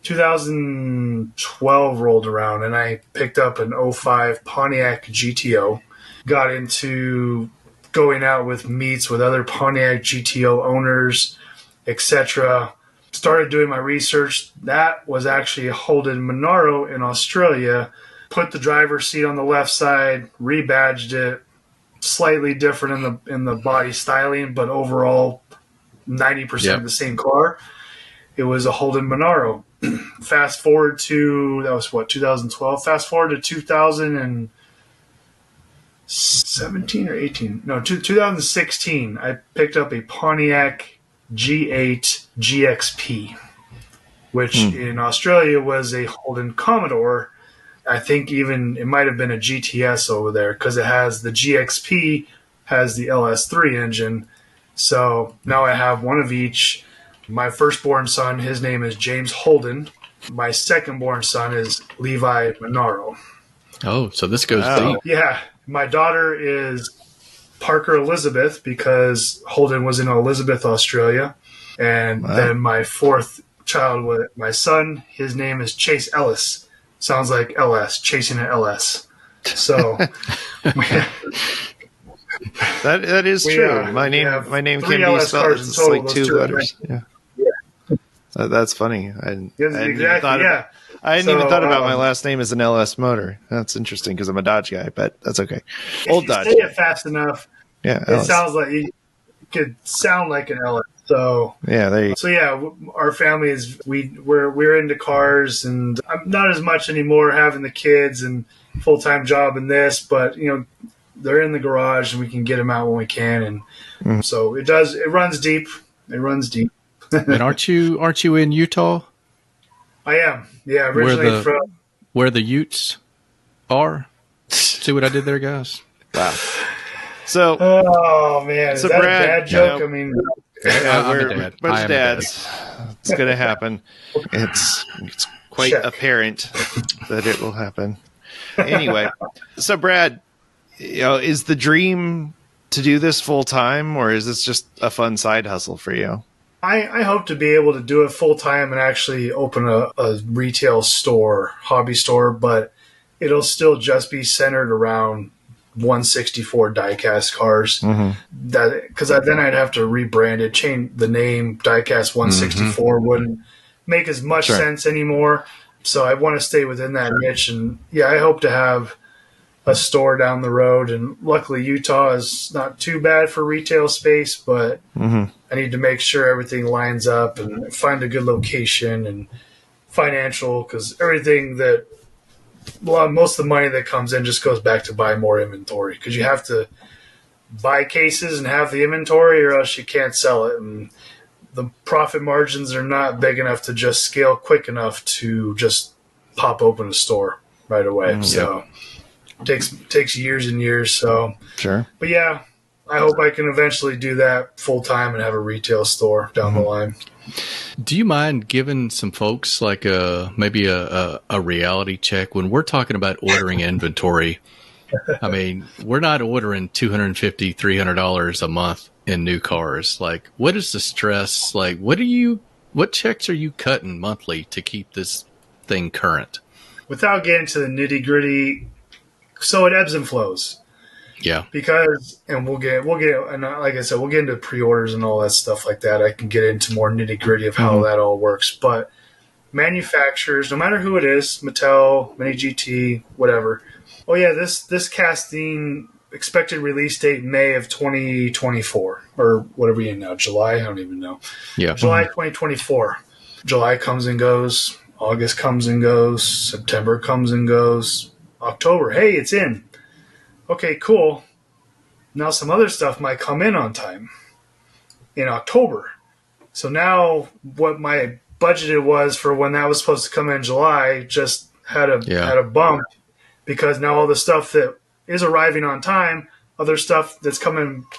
2012 rolled around, and I picked up an 05 Pontiac GTO. Got into going out with meets with other Pontiac GTO owners, etc. Started doing my research. That was actually a Holden Monaro in Australia. Put the driver's seat on the left side, rebadged it, slightly different in the body styling, but overall 90% the same car. It was a Holden Monaro. Fast forward to 2012. Fast forward to 2017 or 18. No, 2016. I picked up a Pontiac G8 GXP, which in Australia was a Holden Commodore. I think even it might have been a GTS over there because it has the GXP has the LS3 engine. So now I have one of each. My firstborn son, his name is James Holden. My secondborn son is Levi Monaro. Oh, so this goes deep. Yeah. My daughter is Parker Elizabeth because Holden was in Elizabeth, Australia. And then my fourth child, my son, his name is Chase Ellis. Sounds like LS, chasing an LS. So that is true. My name can be spelled it's like 2 letters. Yeah. That's funny. I hadn't even thought about my last name as an LS motor. That's interesting because I'm a Dodge guy, but that's okay. Old Dodge. Say it fast enough. Yeah, it sounds like it could sound like an LS. So our family is we're into cars, and I'm not as much anymore having the kids and full-time job in this, but they're in the garage and we can get them out when we can, and so it runs deep. It runs deep. And aren't you in Utah? I am. Yeah, originally where the Utes are. See what I did there, guys? Wow. So, oh man, is that Brad, a bad joke? I mean. We're a bunch of dads. It's going to happen. It's quite apparent that it will happen. Anyway, so Brad, is the dream to do this full time, or is this just a fun side hustle for you? I hope to be able to do it full time and actually open a retail store, hobby store, but it'll still just be centered around 164 diecast cars. Because then I'd have to rebrand it, change the name. Diecast 164 wouldn't make as much sense anymore. So I want to stay within that niche, and I hope to have a store down the road. And luckily, Utah is not too bad for retail space, but I need to make sure everything lines up and find a good location and financial, because everything that. Well, most of the money that comes in just goes back to buy more inventory, because you have to buy cases and have the inventory, or else you can't sell it. And the profit margins are not big enough to just scale quick enough to just pop open a store right away. So it takes years and years. So but I hope I can eventually do that full time and have a retail store down the line. Do you mind giving some folks like maybe a reality check when we're talking about ordering inventory? I mean, we're not ordering $250, $300 a month in new cars. Like, what is the stress? Like, what checks are you cutting monthly to keep this thing current? Without getting to the nitty gritty, so it ebbs and flows. Yeah. Because, and we'll get, and like I said, we'll get into pre-orders and all that stuff like that. I can get into more nitty gritty of how that all works. But manufacturers, no matter who it is, Mattel, Mini GT, whatever. Oh yeah, this casting expected release date May of 2024 or whatever you know, July. I don't even know. Yeah. July 2024. July comes and goes. August comes and goes. September comes and goes. October, hey, it's in. Okay, cool. Now some other stuff might come in on time in October. So now what my budgeted was for when that was supposed to come in July just had a bump because now all the stuff that is arriving on time, other stuff that's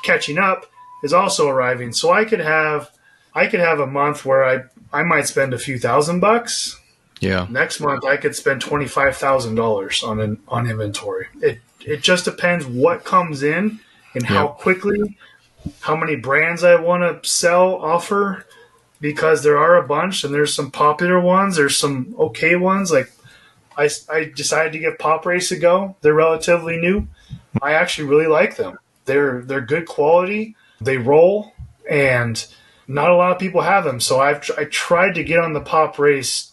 catching up is also arriving. So I could have a month where I might spend a few $1,000. Yeah. Next month I could spend $25,000 on inventory. It just depends what comes in and how quickly, how many brands I want to offer, because there are a bunch and there's some popular ones. There's some okay ones. Like I decided to give Pop Race a go. They're relatively new. I actually really like them. They're good quality. They roll, and not a lot of people have them. So I tried to get on the Pop Race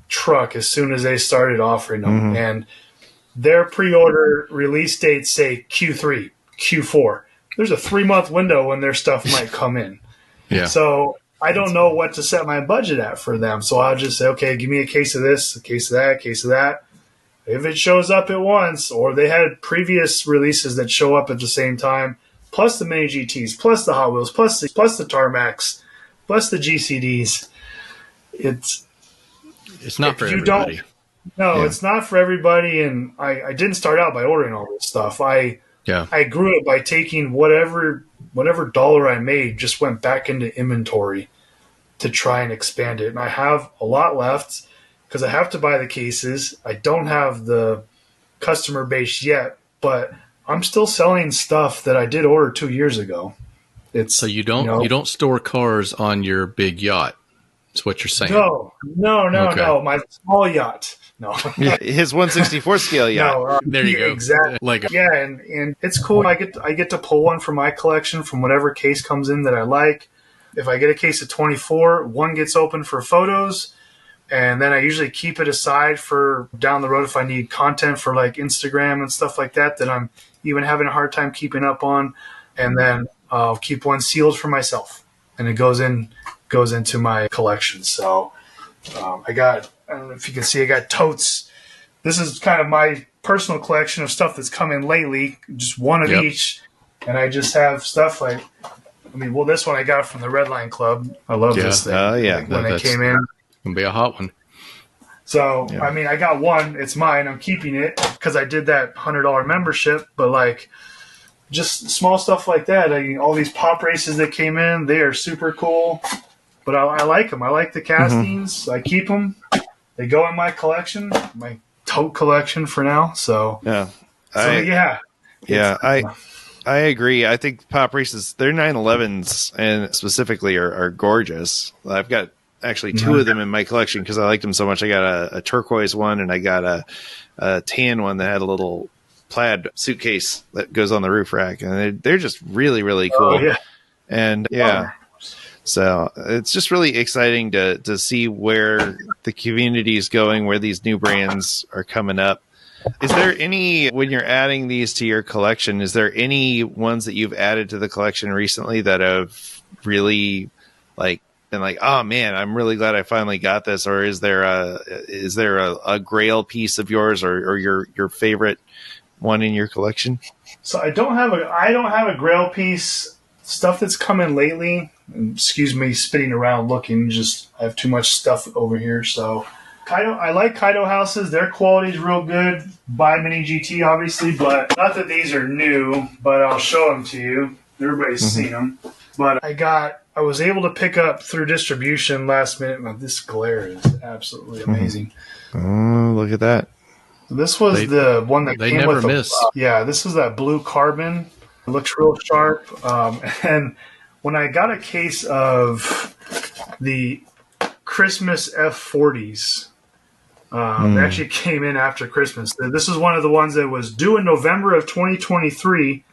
truck as soon as they started offering them, and their pre-order release dates say Q3, Q4. There's a 3-month window when their stuff might come in. Yeah. So I don't know what to set my budget at for them. So I'll just say, okay, give me a case of this, a case of that, a case of that. If it shows up at once, or they had previous releases that show up at the same time, plus the Mini GTs, plus the Hot Wheels, plus the Tarmacs, plus the GCDs, it's not for everybody. No, it's not for everybody, and I didn't start out by ordering all this stuff. I grew it by taking whatever dollar I made, just went back into inventory to try and expand it. And I have a lot left because I have to buy the cases. I don't have the customer base yet, but I'm still selling stuff that I did order 2 years ago. So you don't store cars on your big yacht. That's what you're saying. No. My small yacht. No. His 1/64 scale yacht. No, there you go. Exactly. Yeah, and it's cool. I get to pull one from my collection from whatever case comes in that I like. If I get a case of 24, one gets open for photos, and then I usually keep it aside for down the road if I need content for like Instagram and stuff like that I'm even having a hard time keeping up on. And then I'll keep one sealed for myself, and it goes into my collection. So I don't know if you can see, I got totes. This is kind of my personal collection of stuff that's come in lately, just one of each. And I just have stuff like, this one I got from the Redline Club. I love this thing. Oh, yeah. When it came in. Going to be a hot one. So, I got one. It's mine. I'm keeping it because I did that $100 membership. But, just small stuff like that. All these Pop Races that came in, they are super cool. But I like them. I like the castings. I keep them. They go in my collection, my tote collection for now. So I agree. I think Pop Races, their 911s and specifically are gorgeous. I've got actually 2 of them in my collection because I liked them so much. I got a turquoise one, and I got a tan one that had a little plaid suitcase that goes on the roof rack, and they're just really, really cool. Oh, yeah. And so it's just really exciting to see where the community is going, where these new brands are coming up. Is there any, when you're adding these to your collection, is there any ones that you've added to the collection recently that have really been like, oh man, I'm really glad I finally got this? Or is there a grail piece of yours or your favorite one in your collection? So I don't have a grail piece. Stuff that's come in lately, excuse me spinning around looking, I have too much stuff over here. So I like Kaido houses. Their quality is real good. Buy Mini GT, obviously, but not that these are new, but I'll show them to you. Everybody's seen them. But I was able to pick up through distribution last minute. Now, this glare is absolutely amazing. Oh, look at that. This was the one that they came never with miss. Yeah, this is that blue carbon. It looks real sharp. And when I got a case of the Christmas F40s, they actually came in after Christmas. This is one of the ones that was due in November of 2023.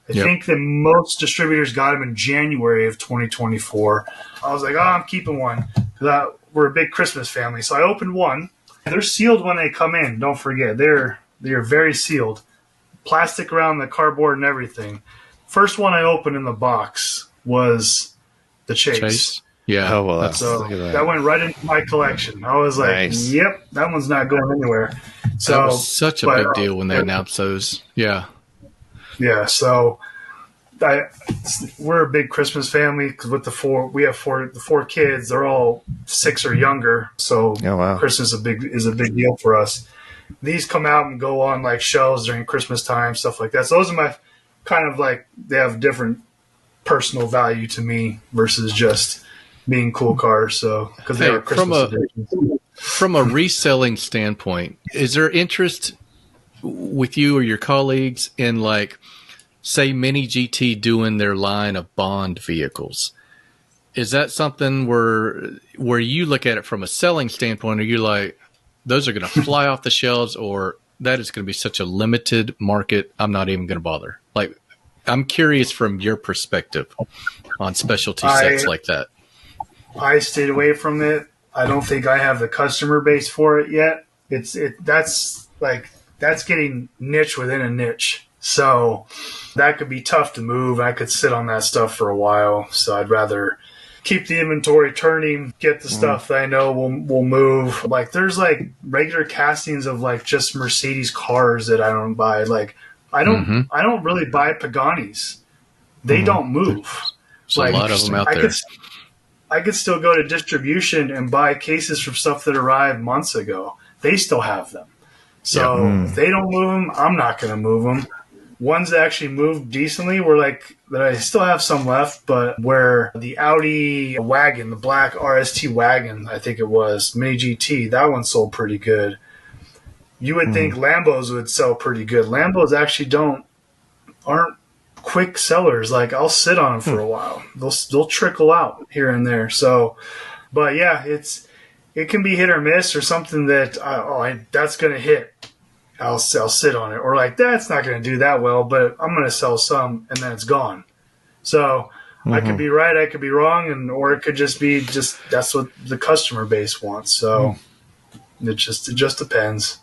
I think that most distributors got them in January of 2024. I was like, I'm keeping one. We're a big Christmas family. So I opened one. They're sealed when they come in. Don't forget. They're very sealed. Plastic around the cardboard and everything. First one I opened in the box was the Chase. Yeah. Oh, well, so that went right into my collection. I was like, yep, that one's not going anywhere. So that was such a big deal when they announced those. Yeah. Yeah, so we're a big Christmas family because with the four kids, they're all 6 or younger. So Christmas is a big deal for us. These come out and go on like shelves during Christmas time, stuff like that. So those are my kind of like, they have different personal value to me versus just being cool cars. So because they are Christmas editions. From a reselling standpoint, is there interest with you or your colleagues in, like, say Mini GT doing their line of Bond vehicles? Is that something where you look at it from a selling standpoint, or you're like, those are going to fly off the shelves, or that is going to be such a limited market, I'm not even going to bother? Like, I'm curious from your perspective on specialty sets like that. I stayed away from it. I don't think I have the customer base for it yet. That's getting niche within a niche. So that could be tough to move. I could sit on that stuff for a while. So I'd rather keep the inventory turning, get the stuff that I know will move. Like there's like regular castings of like just Mercedes cars that I don't buy. Like I don't really buy Paganis. They don't move. There's like, a lot of them out there. I could still go to distribution and buy cases from stuff that arrived months ago. They still have them. So if they don't move them, I'm not going to move them. Ones that actually moved decently were like that. I still have some left, but where the Audi wagon, the black RST wagon, I think it was Mini GT, that one sold pretty good. You would think Lambos would sell pretty good. Lambos actually aren't quick sellers. Like I'll sit on them for a while. They'll trickle out here and there. So, but yeah, it can be hit or miss, or something that that's going to hit. I'll sit on it, or like that's not going to do that well, but I'm going to sell some, and then it's gone. So I could be right, I could be wrong, or it could just be that's what the customer base wants. So it just depends.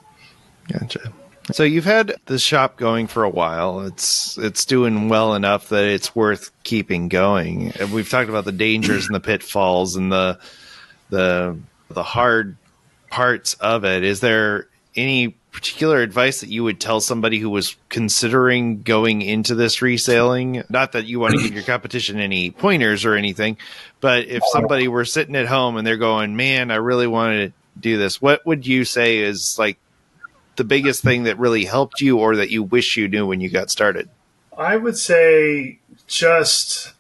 Gotcha. So you've had the shop going for a while. It's doing well enough that it's worth keeping going. And we've talked about the dangers and the pitfalls and the hard parts of it. Is there any particular advice that you would tell somebody who was considering going into this reselling? Not that you want to give your competition any pointers or anything, but if somebody were sitting at home and they're going, man, I really want to do this, what would you say is like the biggest thing that really helped you, or that you wish you knew when you got started? I would say just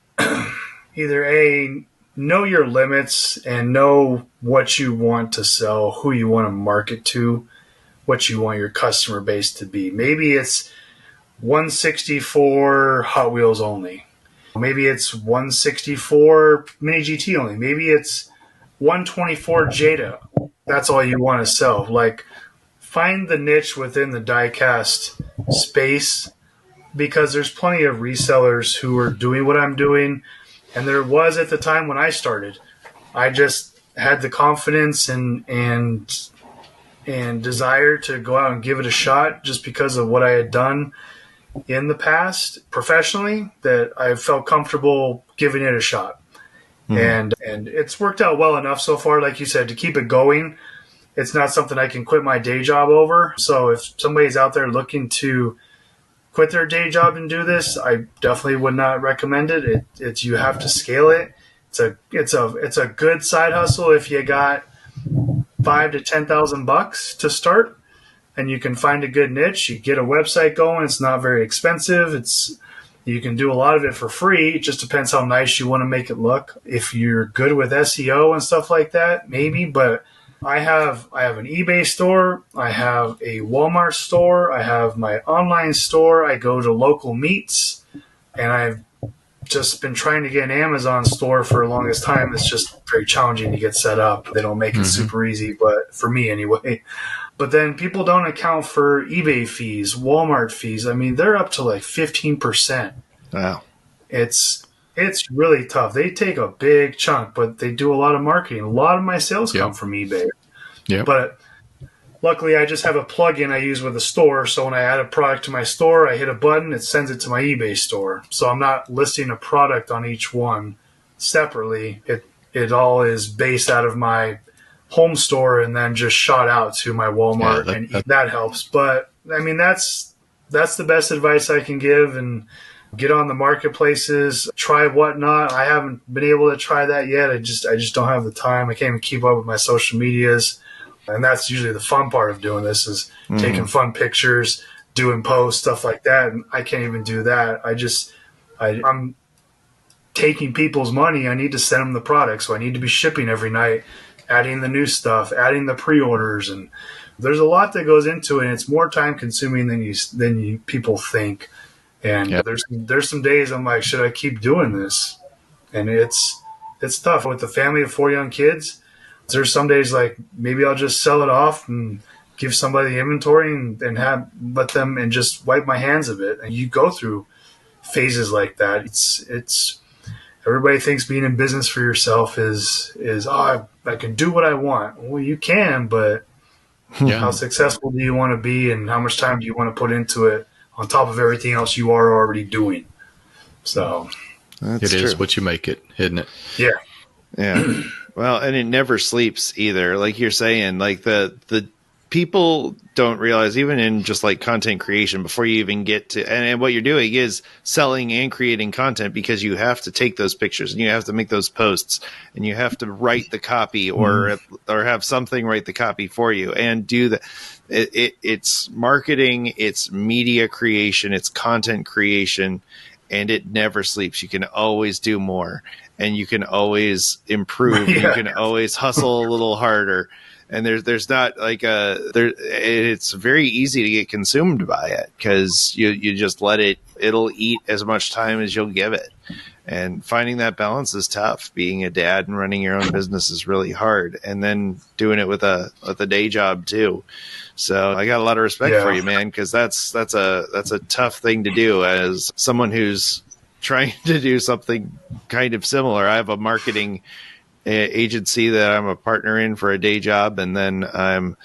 either know your limits and know what you want to sell, who you want to market to, what you want your customer base to be. Maybe it's 164 Hot Wheels only. Maybe it's 164 Mini GT only. Maybe it's 124 Jada. That's all you want to sell. Like, find the niche within the diecast space, because there's plenty of resellers who are doing what I'm doing. And there was at the time when I started. I just had the confidence and desire to go out and give it a shot, just because of what I had done in the past professionally, that I felt comfortable giving it a shot. And it's worked out well enough so far, like you said, to keep it going. It's not something I can quit my day job over. So if somebody's out there looking to quit their day job and do this, I definitely would not recommend it. It's you have to scale it. It's a good side hustle if you got $5,000 to $10,000 to start, and you can find a good niche. You get a website going. It's not very expensive. You can do a lot of it for free. It just depends how nice you want to make it look. If you're good with SEO and stuff like that, maybe. But I have an eBay store, I have a Walmart store, I have my online store, I go to local meets, and I've just been trying to get an Amazon store for the longest time. It's just very challenging to get set up. They don't make it super easy, but for me anyway. But then people don't account for eBay fees, Walmart fees. I mean, they're up to like 15%. Wow. It's really tough. They take a big chunk, but they do a lot of marketing. A lot of my sales come from eBay. Yeah. But luckily, I just have a plugin I use with the store. So when I add a product to my store, I hit a button, it sends it to my eBay store. So I'm not listing a product on each one separately. It all is based out of my home store and then just shot out to my Walmart, and that helps. But I mean, that's the best advice I can give. And get on the marketplaces, try Whatnot. I haven't been able to try that yet. I just don't have the time. I can't even keep up with my social medias. And that's usually the fun part of doing this is taking fun pictures, doing posts, stuff like that. And I can't even do that. I'm taking people's money. I need to send them the product. So I need to be shipping every night, adding the new stuff, adding the pre-orders. And there's a lot that goes into it. And it's more time consuming than you people think. And there's some days I'm like, should I keep doing this? And it's tough with the family of 4 young kids. There's some days like maybe I'll just sell it off and give somebody the inventory and let them and just wipe my hands of it. And you go through phases like that. It's everybody thinks being in business for yourself is I can do what I want. Well, you can, but how successful do you want to be, and how much time do you want to put into it on top of everything else you are already doing? So it is what you make it, isn't it? Yeah. Yeah. Well, and it never sleeps either. Like you're saying, like the people don't realize, even in just like content creation, before you even get to, and what you're doing is selling and creating content, because you have to take those pictures and you have to make those posts and you have to write the copy or have something write the copy for you and do the, it's marketing, it's media creation, it's content creation, and it never sleeps. You can always do more. And you can always improve. You can always hustle a little harder. And there's not like it's very easy to get consumed by it, because you just let it'll eat as much time as you'll give it. And finding that balance is tough. Being a dad and running your own business is really hard. And then doing it with a day job too. So I got a lot of respect for you, man, because that's a tough thing to do as someone who's trying to do something kind of similar. I have a marketing agency that I'm a partner in for a day job, and then I'm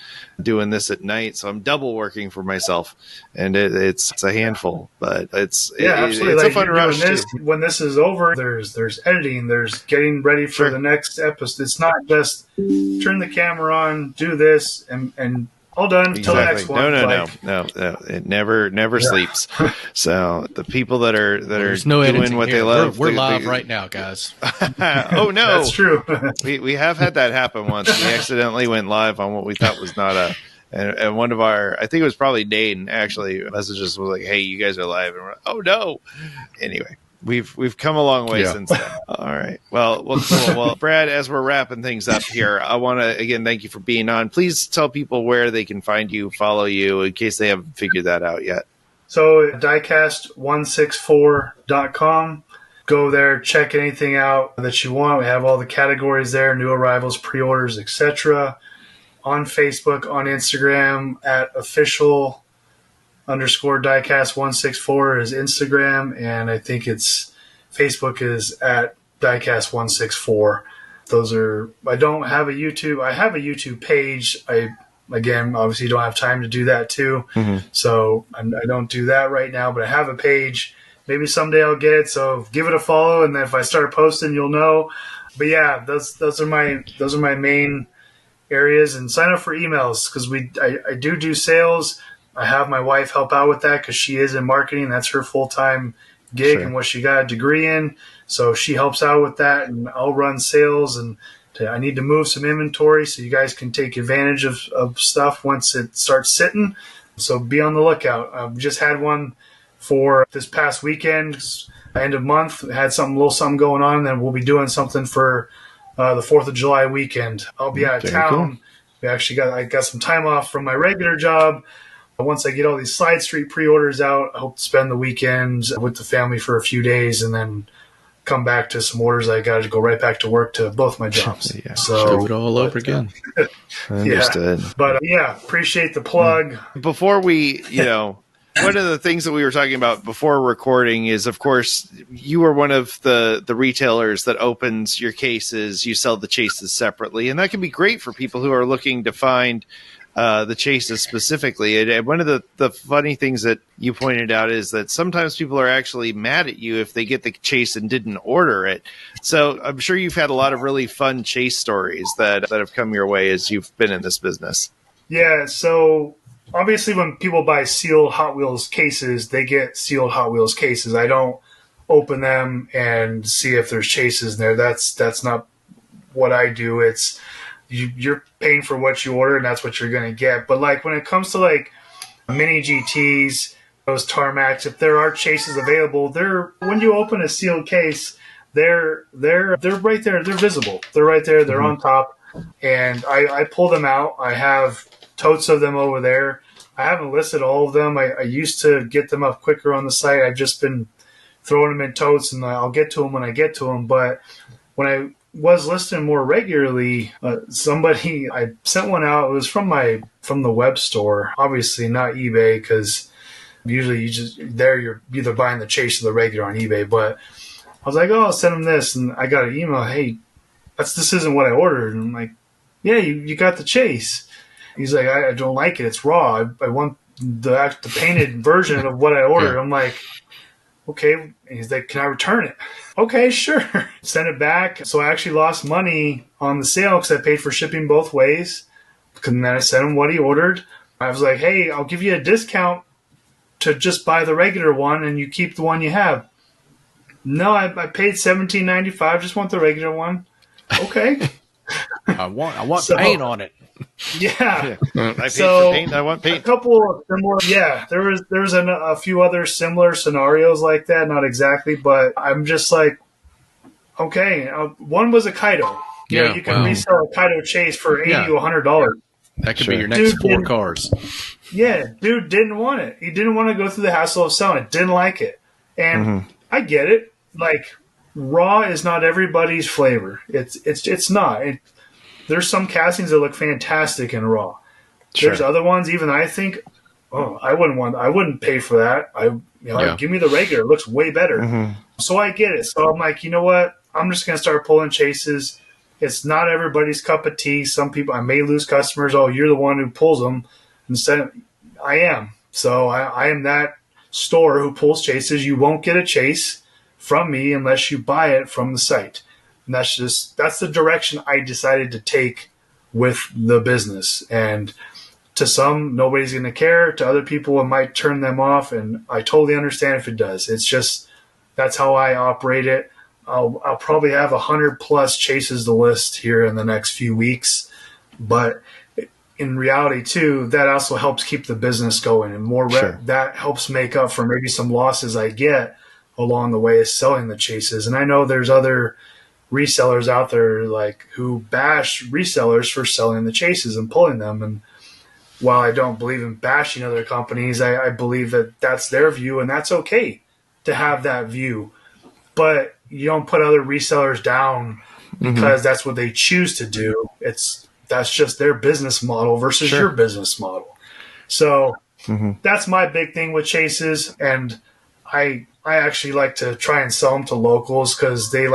doing this at night, so I'm double working for myself, and it's a handful, but it's absolutely. It's like a fun rush. When this is over, there's editing, there's getting ready for the next episode. It's not just turn the camera on, do this, and all done until the next one. No. It never sleeps. So the people that are doing what they love, we're live right now, guys. Oh no, that's true. we have had that happen once. We accidentally went live on what we thought was not and one of our, I think it was probably Dane, actually messaged us, was like, "Hey, you guys are live," and we're like, "Oh no." Anyway. We've come a long way since then. All right. Well, cool. Well, Brad, as we're wrapping things up here, I want to, again, thank you for being on. Please tell people where they can find you, follow you, in case they haven't figured that out yet. So Diecast164.com. Go there, check anything out that you want. We have all the categories there, new arrivals, pre-orders, etc. On Facebook, on Instagram, at official _ Diecast164 is Instagram, and I think it's Facebook is at Diecast164. Those are, I don't have a YouTube. I have a YouTube page. Again, obviously don't have time to do that too. So I don't do that right now, but I have a page. Maybe someday I'll get it. So give it a follow. And then if I start posting, you'll know. But yeah, those are my main areas, and sign up for emails, because I do sales. I have my wife help out with that because she is in marketing. That's her full-time gig and what she got a degree in. So she helps out with that, and I'll run sales, and I need to move some inventory so you guys can take advantage of stuff once it starts sitting. So be on the lookout. I've just had one for this past weekend, end of month. Had a little something going on, and then we'll be doing something for the 4th of July weekend. I'll be out of town. I got some time off from my regular job. Once I get all these Side Street pre-orders out, I hope to spend the weekend with the family for a few days and then come back to some orders. I got to go right back to work to both my jobs. So do it all over again. Understood. Yeah. But appreciate the plug. Before we, one of the things that we were talking about before recording is, of course, you are one of the retailers that opens your cases. You sell the chases separately, and that can be great for people who are looking to find the chases specifically. And one of the funny things that you pointed out is that sometimes people are actually mad at you if they get the chase and didn't order it. So I'm sure you've had a lot of really fun chase stories that have come your way as you've been in this business. Yeah, so obviously when people buy sealed Hot Wheels cases, they get sealed Hot Wheels cases. I don't open them and see if there's chases in there. That's not what I do. It's you're paying for what you order, and that's what you're going to get. But like when it comes to like mini GTs, those tarmacs, if there are chases available, when you open a sealed case, they're right there. They're visible. They're right there. They're on top, and I pull them out. I have totes of them over there. I haven't listed all of them. I used to get them up quicker on the site. I've just been throwing them in totes, and I'll get to them when I get to them. But when I was listing more regularly, I sent one out. It was from the web store, obviously not eBay, because usually you're either buying the chase or the regular on eBay. But I was like, I'll send them this, and I got an email. Hey, this isn't what I ordered. And I'm like, yeah, you got the chase. He's like, I don't like it. It's raw. I want the painted version of what I ordered. I'm like, okay. And he's like, can I return it? Okay, sure. Send it back. So I actually lost money on the sale because I paid for shipping both ways. And then I sent him what he ordered. I was like, hey, I'll give you a discount to just buy the regular one and you keep the one you have. No, I paid $17.95. Just want the regular one. Okay. I want paint on it. Yeah. I paid for paint. I want paint. A couple of similar. Yeah, there was a few other similar scenarios like that. Not exactly, but I'm just like, okay. One was a Kaido. You can resell a Kaido chase for $80 to $100. That could be your next four cars. Yeah, dude didn't want it. He didn't want to go through the hassle of selling it. Didn't like it, and I get it. Like raw is not everybody's flavor. It's not. There's some castings that look fantastic in raw. Sure. There's other ones, even I think, I wouldn't pay for that. Give me the regular. It looks way better. So I get it. So I'm like, you know what? I'm just going to start pulling chases. It's not everybody's cup of tea. Some people, I may lose customers. Oh, you're the one who pulls them. Instead, I am. So I am that store who pulls chases. You won't get a chase from me unless you buy it from the site. And that's the direction I decided to take with the business. And to some, nobody's going to care. To other people, it might turn them off. And I totally understand if it does. It's just, that's how I operate it. I'll probably have 100+ chases to list here in the next few weeks. But in reality, too, that also helps keep the business going. And that helps make up for maybe some losses I get along the way of selling the chases. And I know there's other resellers out there like who bash resellers for selling the chases and pulling them. And while I don't believe in bashing other companies, I believe that that's their view and that's okay to have that view. But you don't put other resellers down because that's what they choose to do. That's just their business model versus your business model. So that's my big thing with chases. And I actually like to try and sell them to locals because they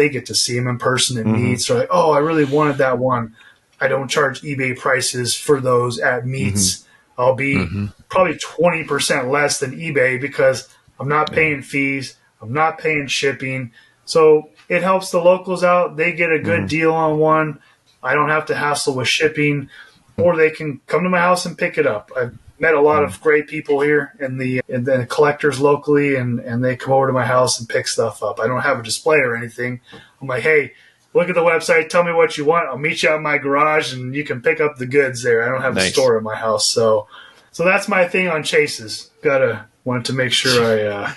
get to see them in person at meets. They're like, oh, I really wanted that one. I don't charge eBay prices for those at meets. I'll be probably 20% less than eBay because I'm not paying fees. I'm not paying shipping. So it helps the locals out. They get a good deal on one. I don't have to hassle with shipping, or they can come to my house and pick it up. I've met a lot of great people here in the collectors locally, and they come over to my house and pick stuff up. I don't have a display or anything. I'm like, hey, look at the website. Tell me what you want. I'll meet you out in my garage, and you can pick up the goods there. I don't have a store at my house. So that's my thing on chases. Wanted to make sure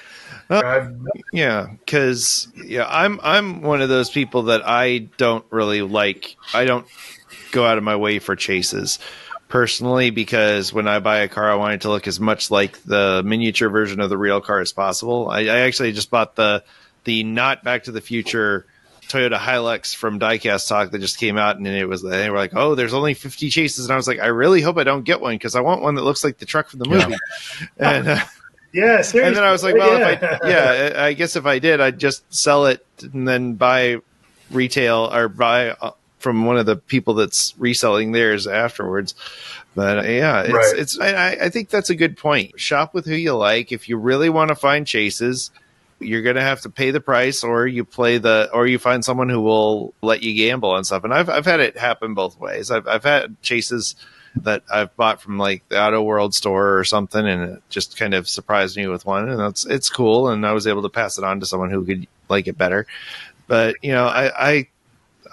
because I'm one of those people that I don't really like. I don't go out of my way for chases. Personally, because when I buy a car, I want it to look as much like the miniature version of the real car as possible. I actually just bought the not Back to the Future Toyota Hilux from Diecast Talk that just came out, and they were like, "Oh, there's only 50 chases," and I was like, "I really hope I don't get one because I want one that looks like the truck from the movie." And yeah, seriously. And then I was like, "Well, I guess if I did, I'd just sell it and then buy retail or buy from one of the people that's reselling theirs afterwards." But I think that's a good point. Shop with who you like. If you really want to find chases, you're going to have to pay the price, or you find someone who will let you gamble on stuff. And I've had it happen both ways. I've had chases that I've bought from like the Auto World store or something, and it just kind of surprised me with one, and it's cool. And I was able to pass it on to someone who could like it better. But I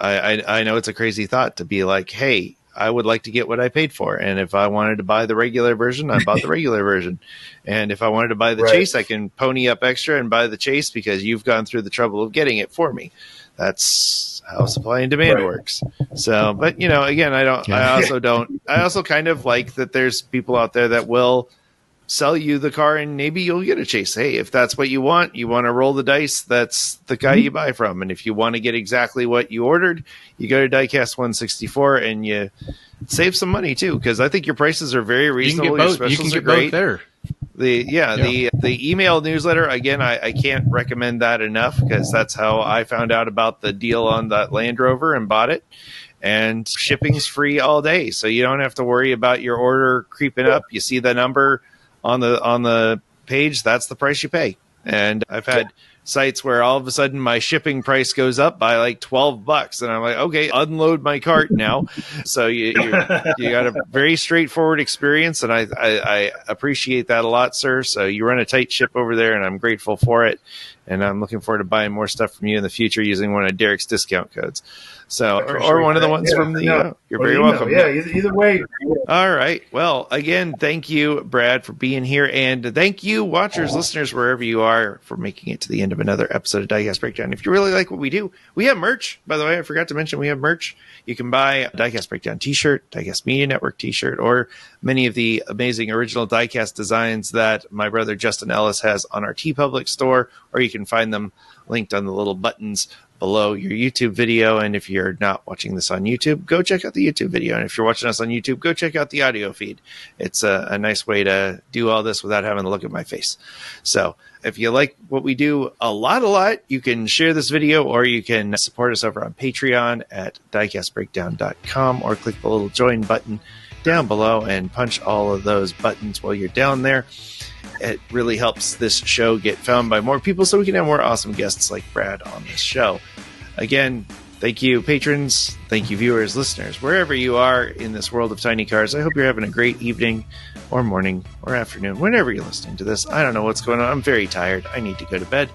know it's a crazy thought to be like, hey, I would like to get what I paid for. And if I wanted to buy the regular version, I bought the regular version. And if I wanted to buy the chase, I can pony up extra and buy the chase because you've gone through the trouble of getting it for me. That's how supply and demand works. So, but again, I also kind of like that there's people out there that will sell you the car and maybe you'll get a chase. Hey, if that's what you want to roll the dice, that's the guy you buy from. And if you want to get exactly what you ordered, you go to Diecast 164 and you save some money too, because I think your prices are very reasonable. Your specials are great there. The email newsletter, again, I can't recommend that enough because that's how I found out about the deal on that Land Rover and bought it. And shipping's free all day, so you don't have to worry about your order creeping up. You see the number on the page, that's the price you pay. And I've had sites where all of a sudden my shipping price goes up by like $12, and I'm like, okay, unload my cart now. So you got a very straightforward experience, and I appreciate that a lot, sir. So you run a tight ship over there, and I'm grateful for it. And I'm looking forward to buying more stuff from you in the future using one of Derek's discount codes. So, or one of the ones from the, you're very welcome. Yeah, either way. All right. Well, again, thank you, Brad, for being here. And thank you, watchers, listeners, wherever you are, for making it to the end of another episode of Diecast Breakdown. If you really like what we do, we have merch. By the way, I forgot to mention we have merch. You can buy a Diecast Breakdown t-shirt, Diecast Media Network t-shirt, or many of the amazing original Diecast designs that my brother Justin Ellis has on our TeePublic store, or you can find them linked on the little buttons below your YouTube video. And if you're not watching this on YouTube, go check out the YouTube video. And if you're watching us on YouTube, go check out the audio feed. It's a nice way to do all this without having to look at my face. So if you like what we do a lot, you can share this video, or you can support us over on Patreon at diecastbreakdown.com, or click the little join button down below and punch all of those buttons while you're down there. It really helps this show get found by more people so we can have more awesome guests like Brad on this show. Again, thank you, patrons. Thank you, viewers, listeners, wherever you are in this world of tiny cars. I hope you're having a great evening or morning or afternoon, whenever you're listening to this. I don't know what's going on. I'm very tired. I need to go to bed.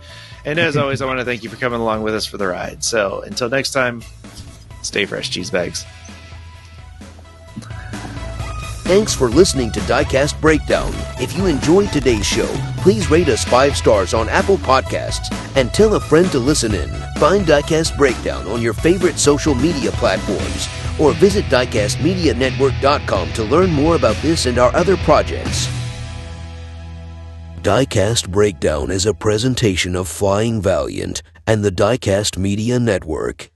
And as always, I want to thank you for coming along with us for the ride. So until next time, stay fresh, cheese bags. Thanks for listening to Diecast Breakdown. If you enjoyed today's show, please rate us 5 stars on Apple Podcasts and tell a friend to listen in. Find Diecast Breakdown on your favorite social media platforms, or visit diecastmedianetwork.com to learn more about this and our other projects. Diecast Breakdown is a presentation of Flying Valiant and the Diecast Media Network.